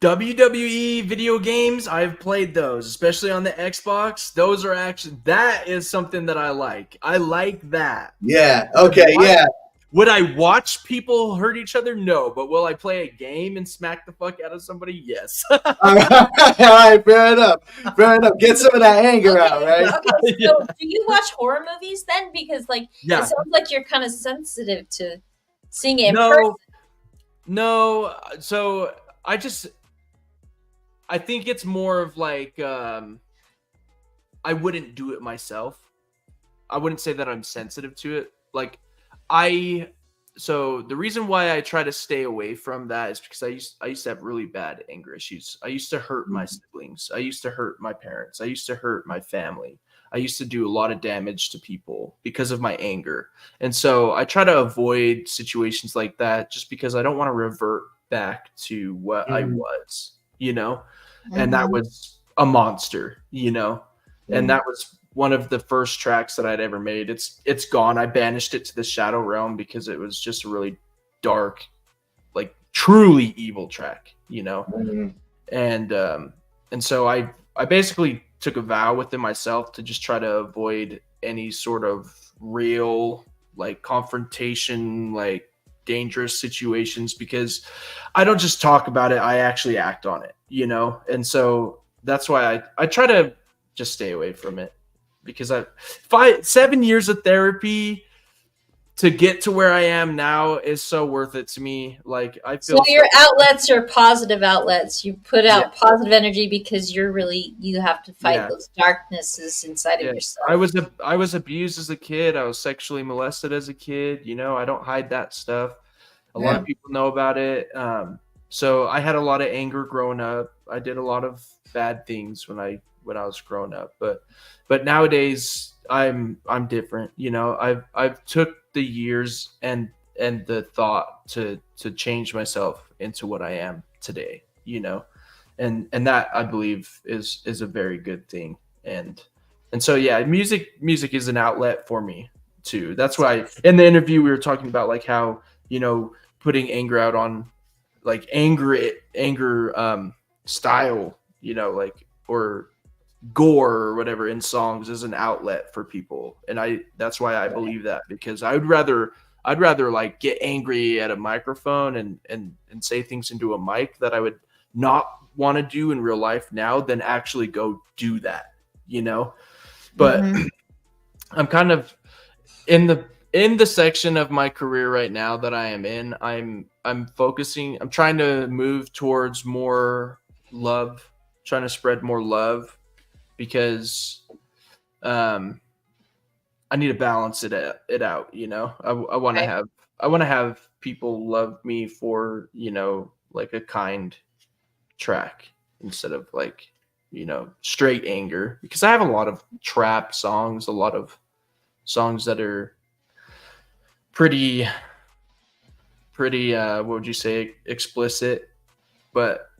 WWE video games, I've played those, especially on the Xbox. Those are actually, that is something that I like. I like that. Yeah. Okay. Yeah. Would I watch people hurt each other? No. But will I play a game and smack the fuck out of somebody? Yes. All right. Fair enough. Get some of that anger out, right? Okay. So, do you watch horror movies then? Because, it sounds like you're kind of sensitive to seeing it in person. No. So, I think it's more of like, I wouldn't do it myself. I wouldn't say that I'm sensitive to it. So the reason why I try to stay away from that is because I used to have really bad anger issues. I used to hurt my siblings. I used to hurt my parents. I used to hurt my family. I used to do a lot of damage to people because of my anger. And so I try to avoid situations like that just because I don't want to revert back to what I was, and that was a monster, and that was one of the first tracks that I'd ever made. It's gone. I banished it to the Shadow Realm because it was just a really dark, like truly evil track, and so I basically took a vow within myself to just try to avoid any sort of real confrontation, dangerous situations, because I don't just talk about it, I actually act on it, and so that's why I try to just stay away from it, because 7 years of therapy to get to where I am now is so worth it to me. I feel so your outlets are positive outlets. You put out positive energy because you have to fight those darknesses inside of yourself. I was abused as a kid. I was sexually molested as a kid. I don't hide that stuff. A lot of people know about it. So I had a lot of anger growing up. I did a lot of bad things when I was growing up, but nowadays I'm different. I've took the years and the thought to change myself into what I am today, and that I believe is a very good thing. And so, music is an outlet for me too. That's why in the interview we were talking about how, putting anger out on anger style, or gore or whatever in songs is an outlet for people. And that's why I believe that, because I'd rather get angry at a microphone and say things into a mic that I would not want to do in real life now than actually go do that, but I'm kind of in the section of my career right now that I am in. I'm trying to move towards more love, trying to spread more love, because I need to balance it out. I want to have people love me for, a kind track instead of straight anger, because I have a lot of trap songs, a lot of songs that are pretty what would you say, explicit. But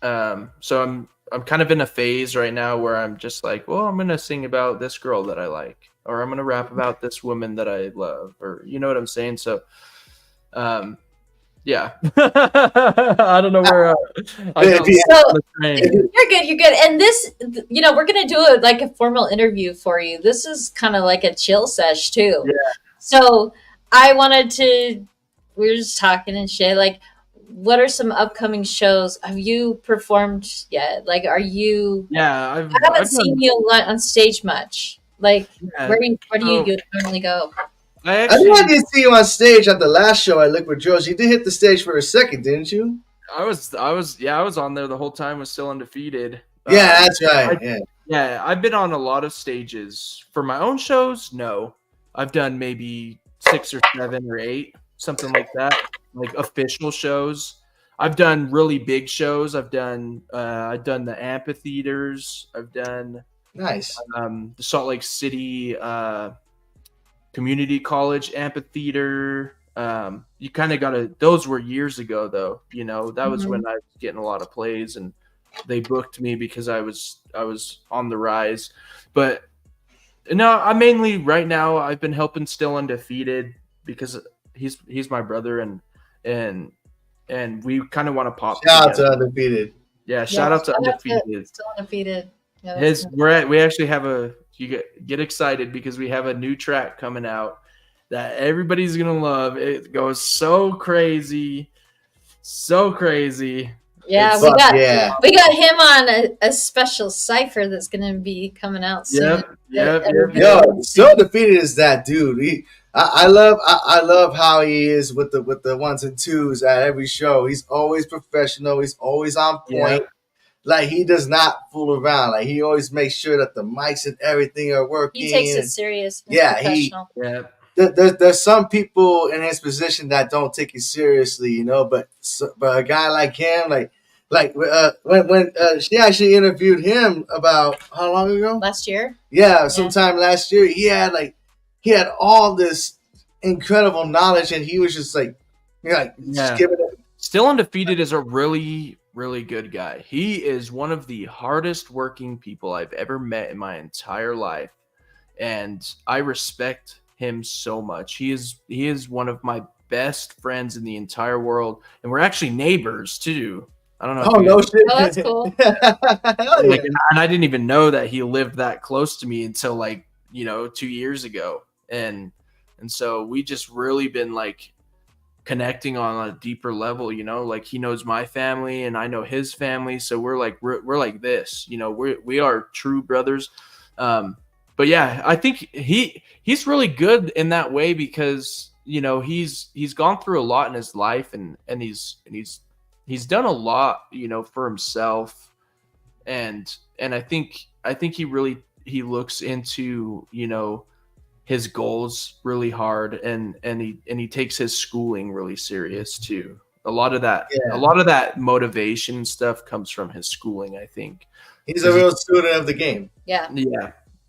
so I'm kind of in a phase right now where I'm just I'm going to sing about this girl that I like, or I'm going to rap about this woman that I love, or you know what I'm saying? So, yeah, I don't know where you're good. And this, we're going to do a formal interview for you. This is kind of like a chill sesh too. Yeah. So I wanted to, we were just talking and shit. what are some upcoming shows? Have you performed yet? Like, are you? Yeah, I haven't seen you on stage much. Like, yeah, where do you normally go? I think I did see you on stage at the last show at Liquid Joe's. You did hit the stage for a second, didn't you? I was on there the whole time. Was still undefeated. Yeah, that's right. I've been on a lot of stages for my own shows. No, I've done maybe 6 or 7 or 8, something like that, like official shows. I've done really big shows. I've done the amphitheaters. I've done nice the Salt Lake City Community College amphitheater. You kind of got to. Those were years ago, though. You know, that was when I was getting a lot of plays, and they booked me because I was on the rise. But no, I mainly right now I've been helping Still Undefeated because he's my brother, and we kind of want to pop. Shout out to Undefeated. Yeah, shout out to Undefeated. Still Undefeated. Yeah, we actually have you get excited because we have a new track coming out that everybody's gonna love. It goes so crazy. Yeah, we got him on a special cipher that's gonna be coming out soon. Yep. Yo, Still Undefeated is that dude. I love how he is with the 1s and 2s at every show. He's always professional. He's always on point. Yeah. Like, he does not fool around. Like, he always makes sure that the mics and everything are working. He takes it serious. There's some people in his position that don't take it seriously, you know. But a guy like him, when she actually interviewed him about how long ago? Last year. Yeah, sometime last year. He had all this incredible knowledge, and he was just just giving it. Still Undefeated is a really, really good guy. He is one of the hardest working people I've ever met in my entire life, and I respect him so much. He is one of my best friends in the entire world, and we're actually neighbors too. I don't know. Oh, no shit. Oh, that's cool. And I didn't even know that he lived that close to me until 2 years ago, and so we just really been connecting on a deeper level, you know, like he knows my family and I know his family. So we're like this, you know, we are true brothers. But yeah, I think he's really good in that way because, you know, he's gone through a lot in his life and he's done a lot, you know, for himself. And I think he looks into, you know, his goals really hard and he takes his schooling really serious too. A lot of that motivation stuff comes from his schooling, I think. He's a real student of the game. Yeah.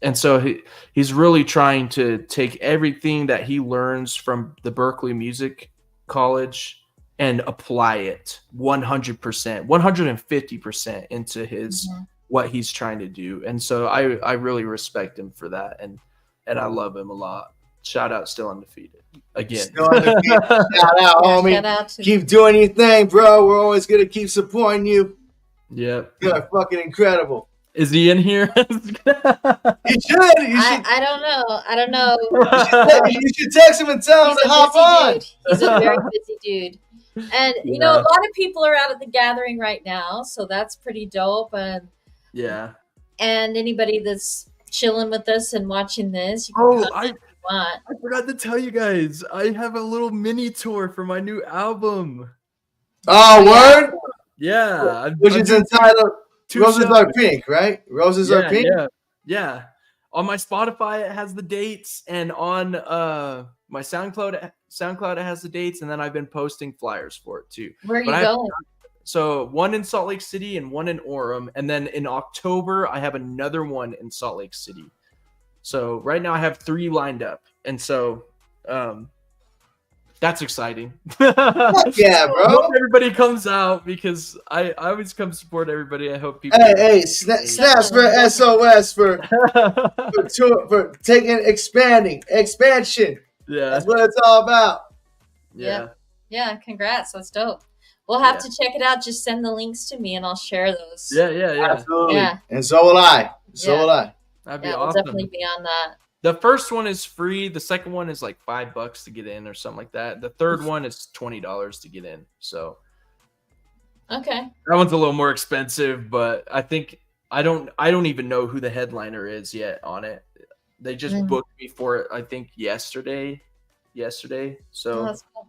And so he's really trying to take everything that he learns from the Berklee Music College and apply it 100%, 150% into his what he's trying to do. And so I really respect him for that. And I love him a lot. Shout out Still Undefeated. Again. Still Undefeated. Shout out, homie. Shout out keep doing your thing, bro. We're always going to keep supporting you. Yep. You're fucking incredible. Is he in here? You should. I don't know. You should text him and tell him to hop on. He's a very busy dude. And, you know, a lot of people are out at the gathering right now, so that's pretty dope. And anybody that's chilling with us and watching this, you can I forgot to tell you guys, I have a little mini tour for my new album. Oh, word? Yeah. Which is entitled Roses Are Pink, right? Roses Are Pink? Yeah. On my Spotify, it has the dates, and on my SoundCloud, it has the dates, and then I've been posting flyers for it too. Where are you going? So one in Salt Lake City and one in Orem. And then in October, I have another one in Salt Lake City. So right now I have 3 lined up. And so that's exciting. Yeah, bro. I hope everybody comes out because I always come support everybody. I hope people. Hey, snaps for SOS for taking expansion. Yeah. That's what it's all about. Yeah, congrats. That's dope. We'll have to check it out. Just send the links to me and I'll share those. Yeah. Absolutely. Yeah. And so will I. That'd be awesome. We'll definitely be on that. The first one is free. The second one is like $5 to get in or something like that. The third one is $20 to get in. So Okay. That one's a little more expensive, but I think I don't even know who the headliner is yet on it. They just booked me for it, I think yesterday. So that's cool.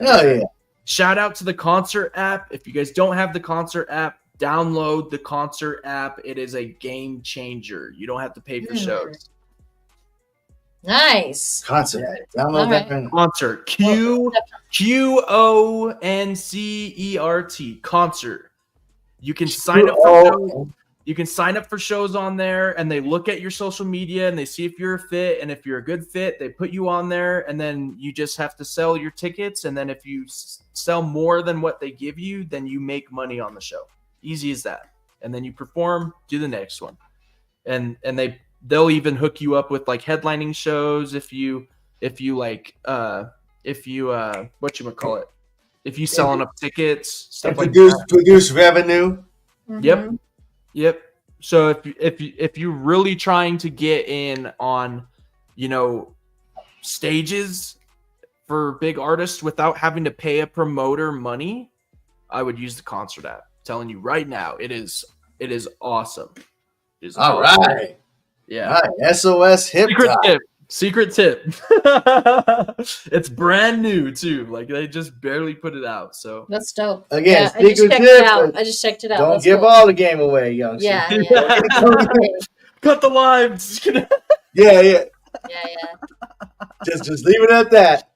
Oh yeah. Shout out to the concert app. If you guys don't have the concert app, download the concert app. It is a game changer. You don't have to pay for shows. Nice. Concert. Download that. Right. Concert. Concert. Concert. You can sign up for shows. You can sign up for shows on there, and they look at your social media and they see if you're a fit, and if you're a good fit, they put you on there, and then you just have to sell your tickets, and then if you sell more than what they give you, then you make money on the show. Easy as that. And then you perform, do the next one, and they'll even hook you up with like headlining shows if you whatchamacallit, if you sell enough tickets, stuff like that. Produce revenue. Mm-hmm. Yep. So if you're really trying to get in on, stages for big artists without having to pay a promoter money, I would use the concert app. I'm telling you right now, it is awesome. All right. Yeah. Right. SOS Hipdoc. Secret tip. It's brand new too. Like they just barely put it out. So that's dope. Again, I just checked it out. I just checked it out. Don't give all the game away, young. Yeah. Cut the lines. Yeah. Just leave it at that.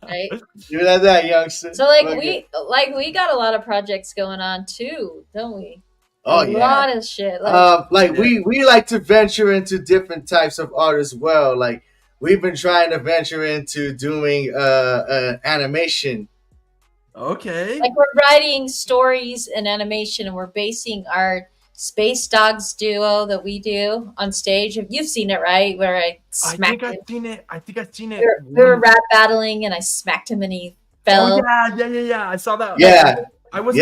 Right. Leave it at that, youngster. So we got a lot of projects going on too, don't we? Oh, a lot of shit. We like to venture into different types of art as well. Like we've been trying to venture into doing animation. Okay. Like we're writing stories and animation, and we're basing our Space Dogs duo that we do on stage. You've seen it, right? Where I smacked I've seen it. We were rap battling, and I smacked him, and he fell. Oh, yeah. I saw that. Yeah. We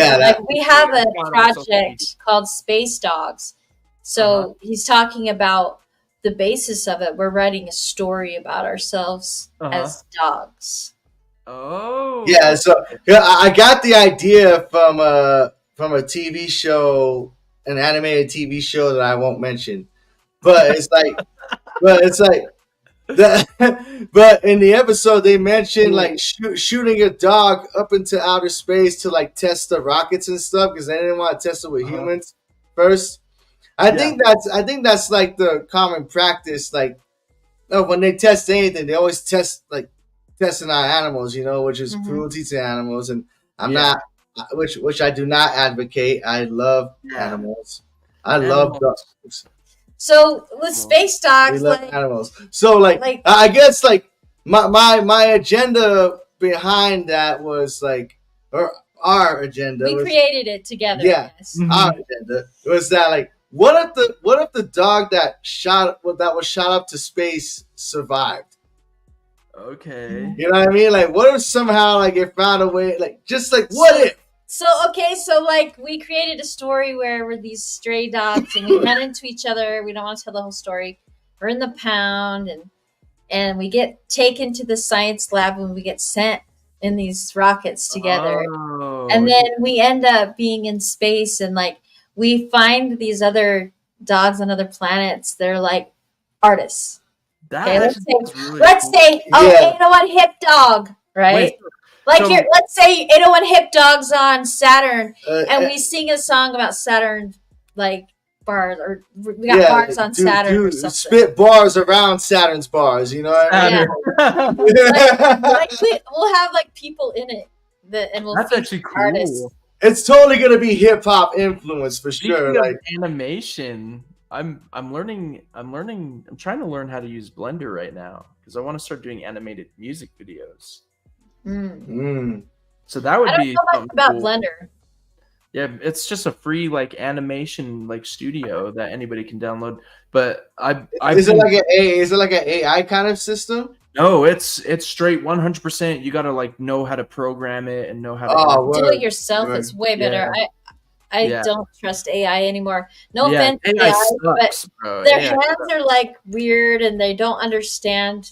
have a project called Space Dogs. So he's talking about the basis of it. We're writing a story about ourselves as dogs. Oh. Yeah, so I got the idea from a TV show, an animated TV show that I won't mention. But it's like but in the episode they mentioned like shooting a dog up into outer space to like test the rockets and stuff because they didn't want to test it with humans first. I think that's like the common practice. Like when they test anything, they always testing our animals, which is cruelty to animals. And I'm not, which I do not advocate. I love animals. I love dogs. So with Space Dogs, we love animals. So I guess my agenda behind that was or our agenda. We created it together. Yeah, our agenda was that what if the dog that was shot up to space survived? Okay. You know what I mean? What if somehow it found a way? What if? So we created a story where we're these stray dogs and we run into each other. We don't want to tell the whole story. We're in the pound and we get taken to the science lab when we get sent in these rockets together. Oh. And then we end up being in space and we find these other dogs on other planets. They're artists. Let's say, you know what, Hipdoc, right? Wait, let's say 801 Hipdoc's on Saturn, and we sing a song about Saturn, bars, or we got bars on Saturn or something. Spit bars around Saturn's bars, you know what I mean? We'll have people in it, and we'll. That's actually cool. Artists. It's totally gonna be hip hop influence for sure. Animation. I'm trying to learn how to use Blender right now because I want to start doing animated music videos. So that would be know much about cool. Blender. Yeah, it's just a free animation studio that anybody can download. But is it like an AI kind of system? No, it's straight 100%. You gotta know how to program it and know how to do it yourself. It's way better. I don't trust AI anymore. No offense to AI sucks, but their hands are weird and they don't understand.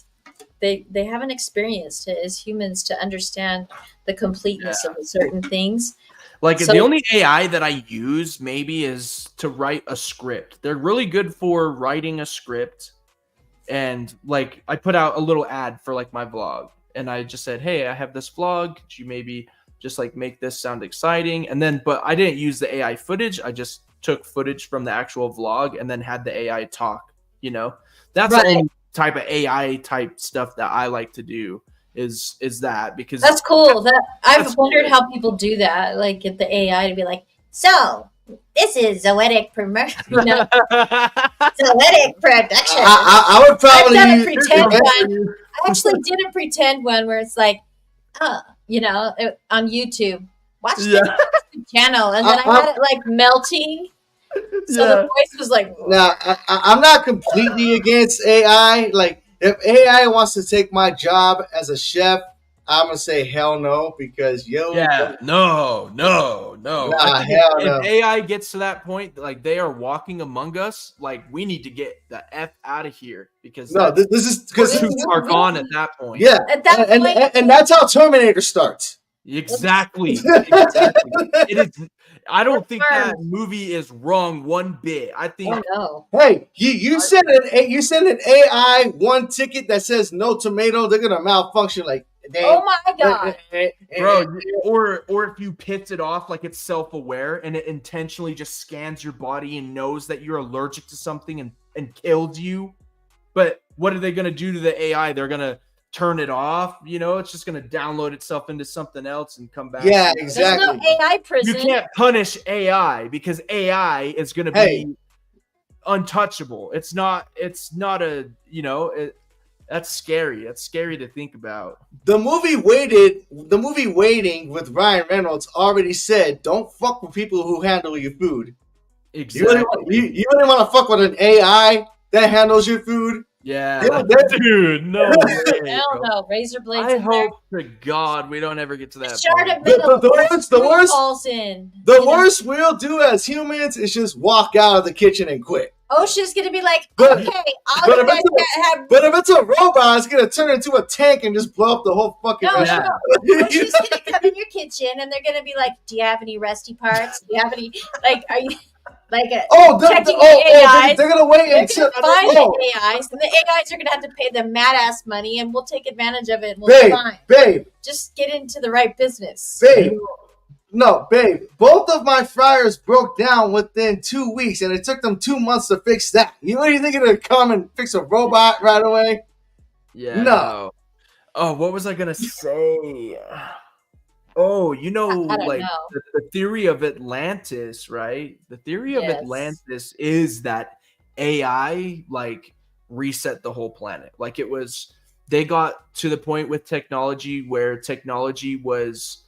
They haven't experienced it as humans to understand the completeness of certain things. Like the only AI that I use maybe is to write a script. They're really good for writing a script. And like I put out a little ad for like my vlog, and I just said, hey, I have this vlog. Could you maybe just like make this sound exciting? And then, but I didn't use the AI footage. I just took footage from the actual vlog and then had the AI talk, you know. That's the only type of AI type stuff that I like to do is that, because that's cool. I've wondered how people do that, like get the AI to be like, so this is Zoetic Zoetic production. I would probably I've done a pretend one. I actually did a pretend one where it's like, you know, on YouTube, watch the channel, and then I had it like melting. So the voice was like, now I'm not completely against AI. Like, if AI wants to take my job as a chef, I'm gonna say hell no, because no. If AI gets to that point, like they are walking among us, like we need to get the F out of here, because this is because too far gone at that point. Yeah, at that point, and that's how Terminator starts. Exactly. It is. I don't think that movie is wrong one bit. I think. Hey, you send an AI one ticket that says no tomato, they're gonna malfunction. Like, oh my god, bro! Or if you piss it off, like it's self-aware and it intentionally just scans your body and knows that you're allergic to something and killed you. But what are they gonna do to the AI? They're gonna turn it off, you know. It's just going to download itself into something else and come back. Yeah, exactly. There's no AI prison. You can't punish AI because AI is going to be untouchable. It's not a, you know, that's scary. That's scary to think about. The movie Waiting with Ryan Reynolds already said, don't fuck with people who handle your food. Exactly. You really want to fuck with an AI that handles your food? Yeah, dude, no way. Hell no, razor blades. I hope to God we don't ever get to that point. The worst we'll do as humans is just walk out of the kitchen and quit. OSHA's gonna be like, okay, all you guys can't have. But if it's a robot, it's gonna turn into a tank and just blow up the whole fucking restaurant. No. OSHA's gonna come in your kitchen and they're gonna be like, do you have any rusty parts? Do you have any, like, are you like checking the AIs? They're gonna wait until find the AIs, and the AIs are gonna have to pay them mad ass money, and we'll take advantage of it. And we'll be fine. Babe, just get into the right business, babe. No, babe. Both of my fryers broke down within 2 weeks, and it took them 2 months to fix that. You really think it'll come and fix a robot right away? Yeah. No. Oh, what was I gonna say? Oh, you know, like the theory of Atlantis, right? The theory of Atlantis is that AI like reset the whole planet. Like they got to the point with technology where technology was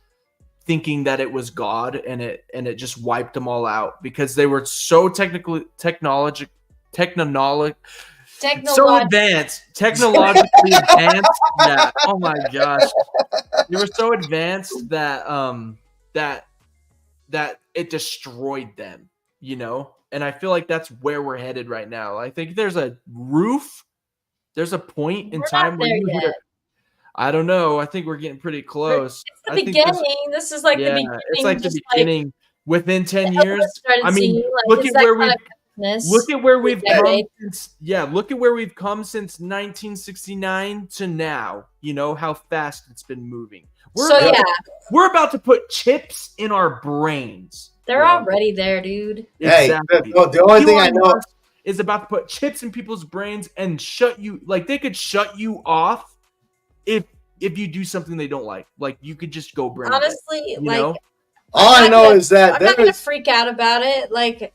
thinking that it was God, and it just wiped them all out because they were so technically technologically advanced. Yeah. Oh my gosh. They were so advanced that that it destroyed them, you know? And I feel like that's where we're headed right now. I think there's a point in time where you hit I don't know. I think we're getting pretty close. It's the beginning. This is like the beginning. It's like the beginning. Like, within 10 years, I mean, look at where we've come. Look at where we've come since 1969 to now. You know how fast it's been moving. We're about to put chips in our brains. They're already there, dude. Exactly. Hey, the only thing I know is about to put chips in people's brains and shut you. Like they could shut you off if you do something they don't like. Like you could just go brain. Honestly, dead, you know? All I know is that I'm not gonna freak out about it. Like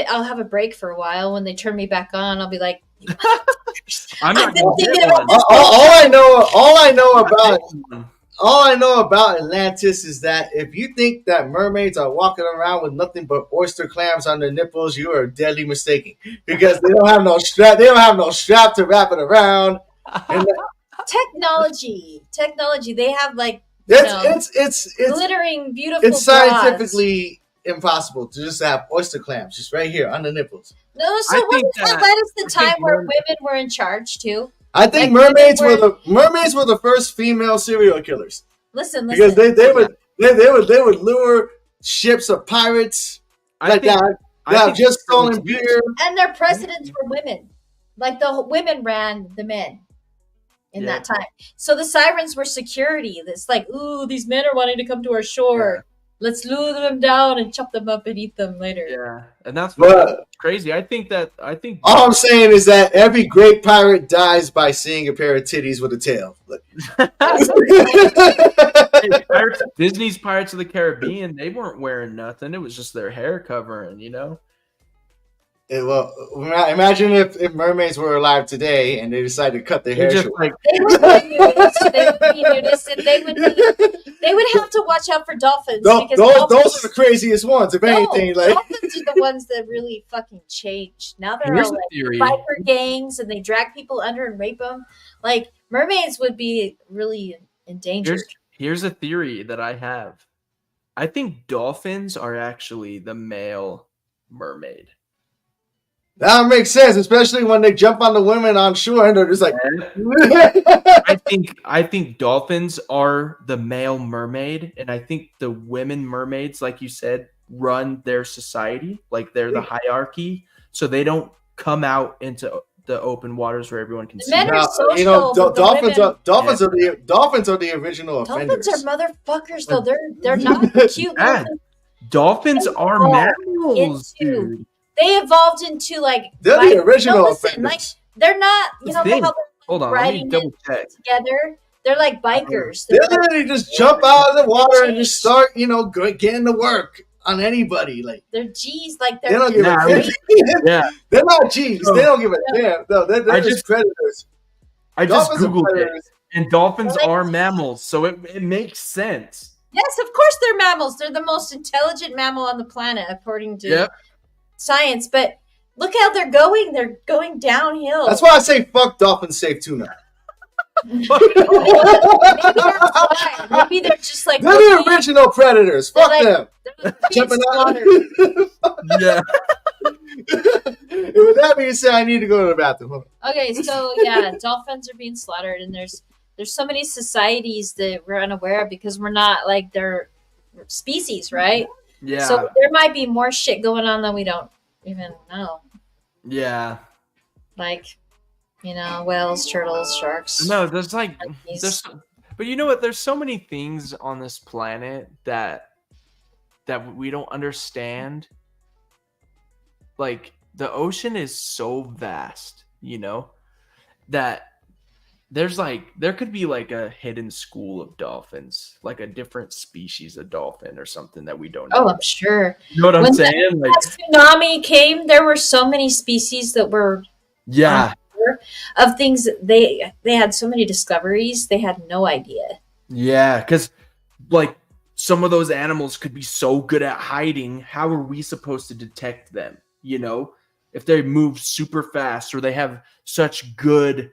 I'll have a break for a while. When they turn me back on, I'll be like, I'm not all I know about Atlantis is that if you think that mermaids are walking around with nothing but oyster clams on their nipples, you are deadly mistaken, because they don't have no strap. They don't have no strap to wrap it around. Technology. They have like it's glittering, beautiful. It's scientifically impossible to just have oyster clams just right here on the nipples. No, so wasn't Atlantis the time where women were in charge too? I think mermaids were the first female serial killers. Listen, because they They would lure ships of pirates that have just stolen beer. And their presidents were women. Like the women ran the men in that time. So the sirens were security. It's like, ooh, these men are wanting to come to our shore. Yeah. Let's lure them down and chop them up and eat them later. Yeah, and that's crazy. I think all I'm saying is that every great pirate dies by seeing a pair of titties with a tail. Disney's Pirates of the Caribbean, they weren't wearing nothing. It was just their hair covering, Well, imagine if mermaids were alive today and they decided to cut their hair short. They would be nudist, and they would have to watch out for dolphins. Those are the craziest ones, if anything. Dolphins are the ones that really fucking changed. Now they're all like biker gangs, and they drag people under and rape them. Like, mermaids would be really endangered. Here's a theory that I have. I think dolphins are actually the male mermaid. That makes sense, especially when they jump on the women on shore and they're just like. I think dolphins are the male mermaid, and I think the women mermaids, like you said, run their society, like they're the hierarchy, so they don't come out into the open waters where everyone can see. Men are social, dolphins are the original offenders. Dolphins are motherfuckers, though. They're not cute. Dolphins are mammals, dude. They evolved into they're the original offenders. They're not, they how hold on, let me double check together. They're like bikers. They literally just jump out of the water and just start, getting to work on anybody. Like G's, they don't give a damn. They're not G's. They don't give a damn. No, they're just predators. I just Googled it, and dolphins are mammals, so it makes sense. Yes, of course they're mammals. They're the most intelligent mammal on the planet, according to science. But look how they're going. They're going downhill. That's why I say fuck dolphins save tuna. Maybe that's why. Maybe they're just like they're the original predators. Fuck them. Jumping out. Yeah. With that being said, I need to go to the bathroom. Okay, so dolphins are being slaughtered, and there's so many societies that we're unaware of because we're not like their species, right? Yeah. So there might be more shit going on than we don't even know. Yeah. Like, whales, turtles, sharks. No, but you know what? There's so many things on this planet that we don't understand. Like, the ocean is so vast, that there could be like a hidden school of dolphins, like a different species of dolphin or something that we don't know. Oh, I'm sure. You know what I'm saying? When that tsunami came, there were so many species that were of things. They had so many discoveries. They had no idea. Yeah, because like some of those animals could be so good at hiding. How are we supposed to detect them? If they move super fast or they have such good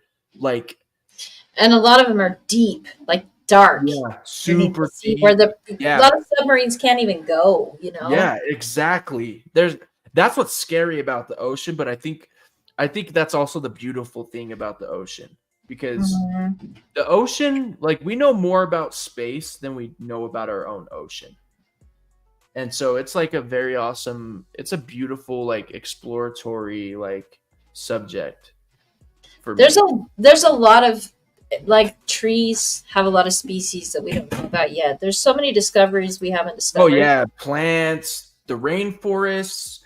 and a lot of them are deep, like dark. Yeah, super deep. Where a lot of submarines can't even go, Yeah, exactly. That's what's scary about the ocean, but I think that's also the beautiful thing about the ocean, because the ocean, we know more about space than we know about our own ocean. And so it's like a very awesome, it's a beautiful, exploratory, subject for me. There's a lot of trees have a lot of species that we don't know about yet. There's so many discoveries we haven't discovered. Oh yeah, plants, the rainforests.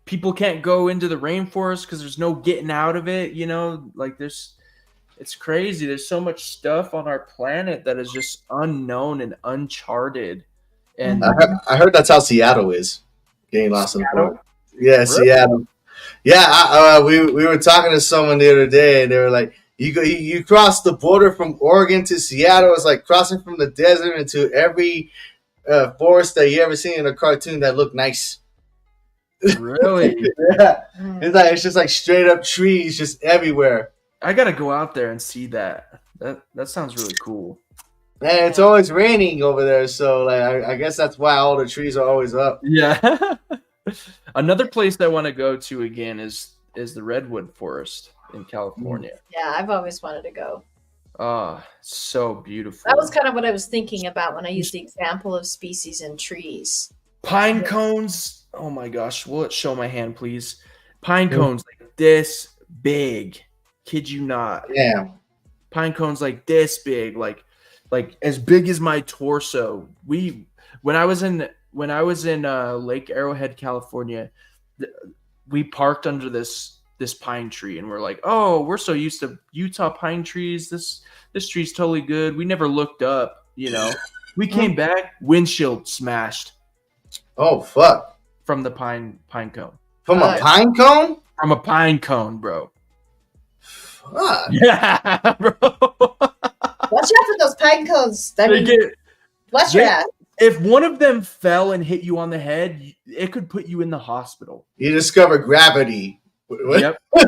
People can't go into the rainforest because there's no getting out of it. It's crazy. There's so much stuff on our planet that is just unknown and uncharted. And I heard that's how Seattle is, getting lost in the world. Yeah, really? Seattle. Yeah, we were talking to someone the other day, and they were like, You cross the border from Oregon to Seattle. It's like crossing from the desert into every forest that you ever seen in a cartoon that looked nice. Really? Yeah. It's just like straight up trees just everywhere. I gotta go out there and see that. That sounds really cool. And it's always raining over there, so I guess that's why all the trees are always up. Yeah. Another place I want to go to again is the redwood forest in California. Yeah, I've always wanted to go. Oh, so beautiful. That was kind of what I was thinking about when I used the example of species and trees. Pine cones. Oh my gosh. Will it show my hand, please? Pine cones like this big. Kid you not. Yeah. Pine cones like this big, like as big as my torso. When I was in Lake Arrowhead, California, we parked under this pine tree, and we're like, oh, we're so used to Utah pine trees. This tree's totally good. We never looked up, you know. We came back, windshield smashed. Oh fuck! From the pine cone. From a pine cone? From a pine cone, bro. Fuck. Yeah, bro. Watch out for those pine cones. Watch your ass. If one of them fell and hit you on the head, it could put you in the hospital. You discover gravity. What? Yep. But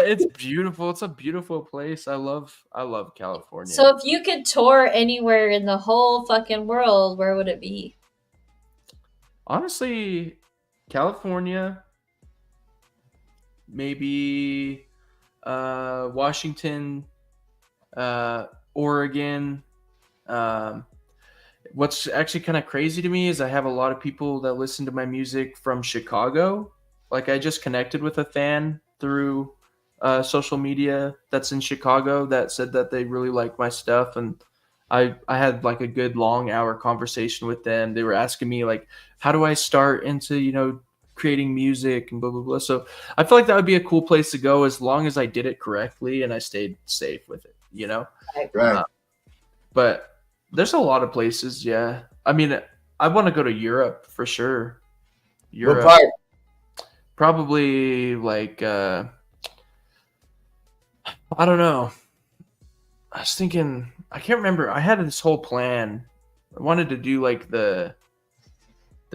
it's beautiful. It's a beautiful place. I love California. So if you could tour anywhere in the whole fucking world, where would it be? Honestly, California, maybe Washington, Oregon. What's actually kind of crazy to me is I have a lot of people that listen to my music from Chicago. Like I just connected with a fan through social media that's in Chicago that said that they really like my stuff, and I had like a good long hour conversation with them. They were asking me like, how do I start into creating music and blah blah blah. So I feel like that would be a cool place to go as long as I did it correctly and I stayed safe with it. Right. But there's a lot of places. Yeah, I mean, I want to go to Europe for sure. What part? Probably like I don't know. I was thinking, I can't remember. I had this whole plan. I wanted to do like the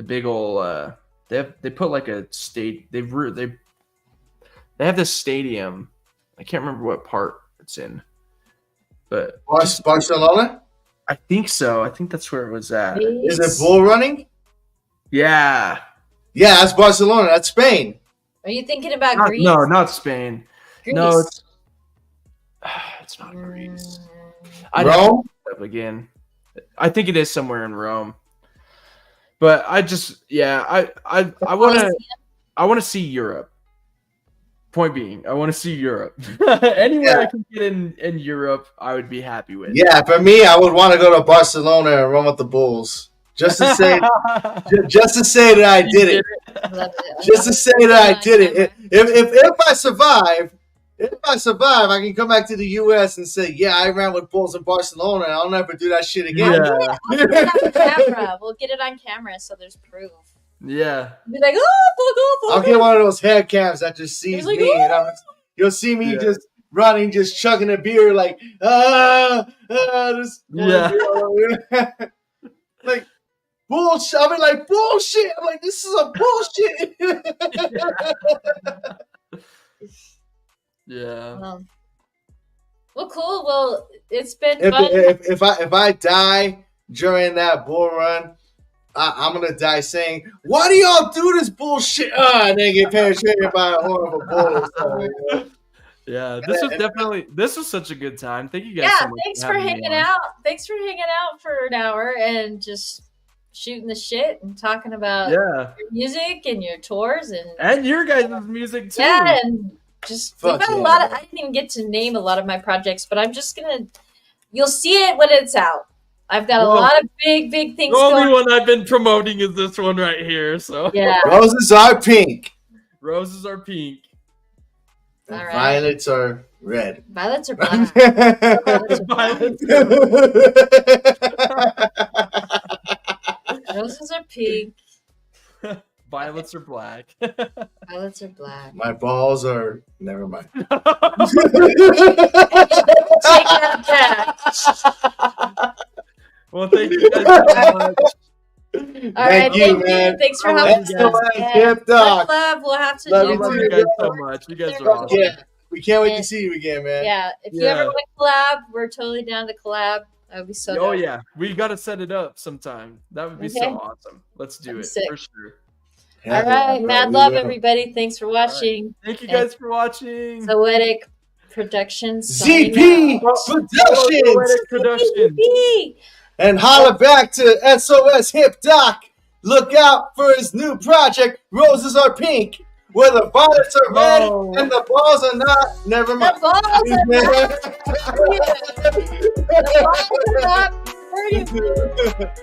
big old. They put like a state. They have this stadium. I can't remember what part it's in, but Barcelona. I think so. I think that's where it was at. Is it bull running? Yeah. Yeah, that's Barcelona. That's Spain. Are you thinking about Greece? No, not Spain. Greece. No, it's not Greece. Rome? Again. I think it is somewhere in Rome. But I want to see Europe. Point being, I want to see Europe. Anywhere I can get in Europe, I would be happy with. Yeah, for me, I would want to go to Barcelona and run with the Bulls. Just to say that I did it. Just to say that I did it. If I survive, I can come back to the U.S. and say, yeah, I ran with Bulls in Barcelona, and I'll never do that shit again. Yeah. We'll get it on camera. We'll get it on camera so there's proof. Yeah. Be like, oh, I'll get one of those head cams that just sees like, me. And you'll see me just running, just chugging a beer, like, just like, bullshit. I'll be like, bullshit. I'm like, this is a bullshit. Yeah. Well, cool. Well, it's been fun. If I die during that bull run, I'm gonna die saying, "Why do y'all do this bullshit?" And then get penetrated by a horrible bull. Yeah, this was such a good time. Thank you guys. Yeah, so much thanks for hanging out. Thanks for hanging out for an hour and just shooting the shit and talking about your music and your tours and your guys' music too. Yeah, and just we've got a lot of. I didn't even get to name a lot of my projects, but I'm just gonna. You'll see it when it's out. I've got a lot of big things. The only one I've been promoting is this one right here. So yeah, roses are pink. Roses are pink. All right. Violets are red. Violets are black. Roses are pink. Violets are black. Violets are black. My balls are. Never mind. Take that back. Well, thank you guys so much. Thank you, man. Thanks for having us. Hipdoc. Love. We'll have to love you guys so much. You guys are awesome. Yeah, we can't wait to see you again, man. Yeah, if you ever want to collab, we're totally down to collab. That would be so dope. Yeah, we got to set it up sometime. That would be so awesome. Let's do it for sure. All right. Mad love, everybody. Thanks for watching. Right. Thank you guys for watching. Zoetic Productions. ZP Productions. Zoetic Productions. And holla back to SOS Hipdoc. Look out for his new project, Roses Are Pink, where the violets are red and the balls are not. Never mind. The balls are not. The balls are not.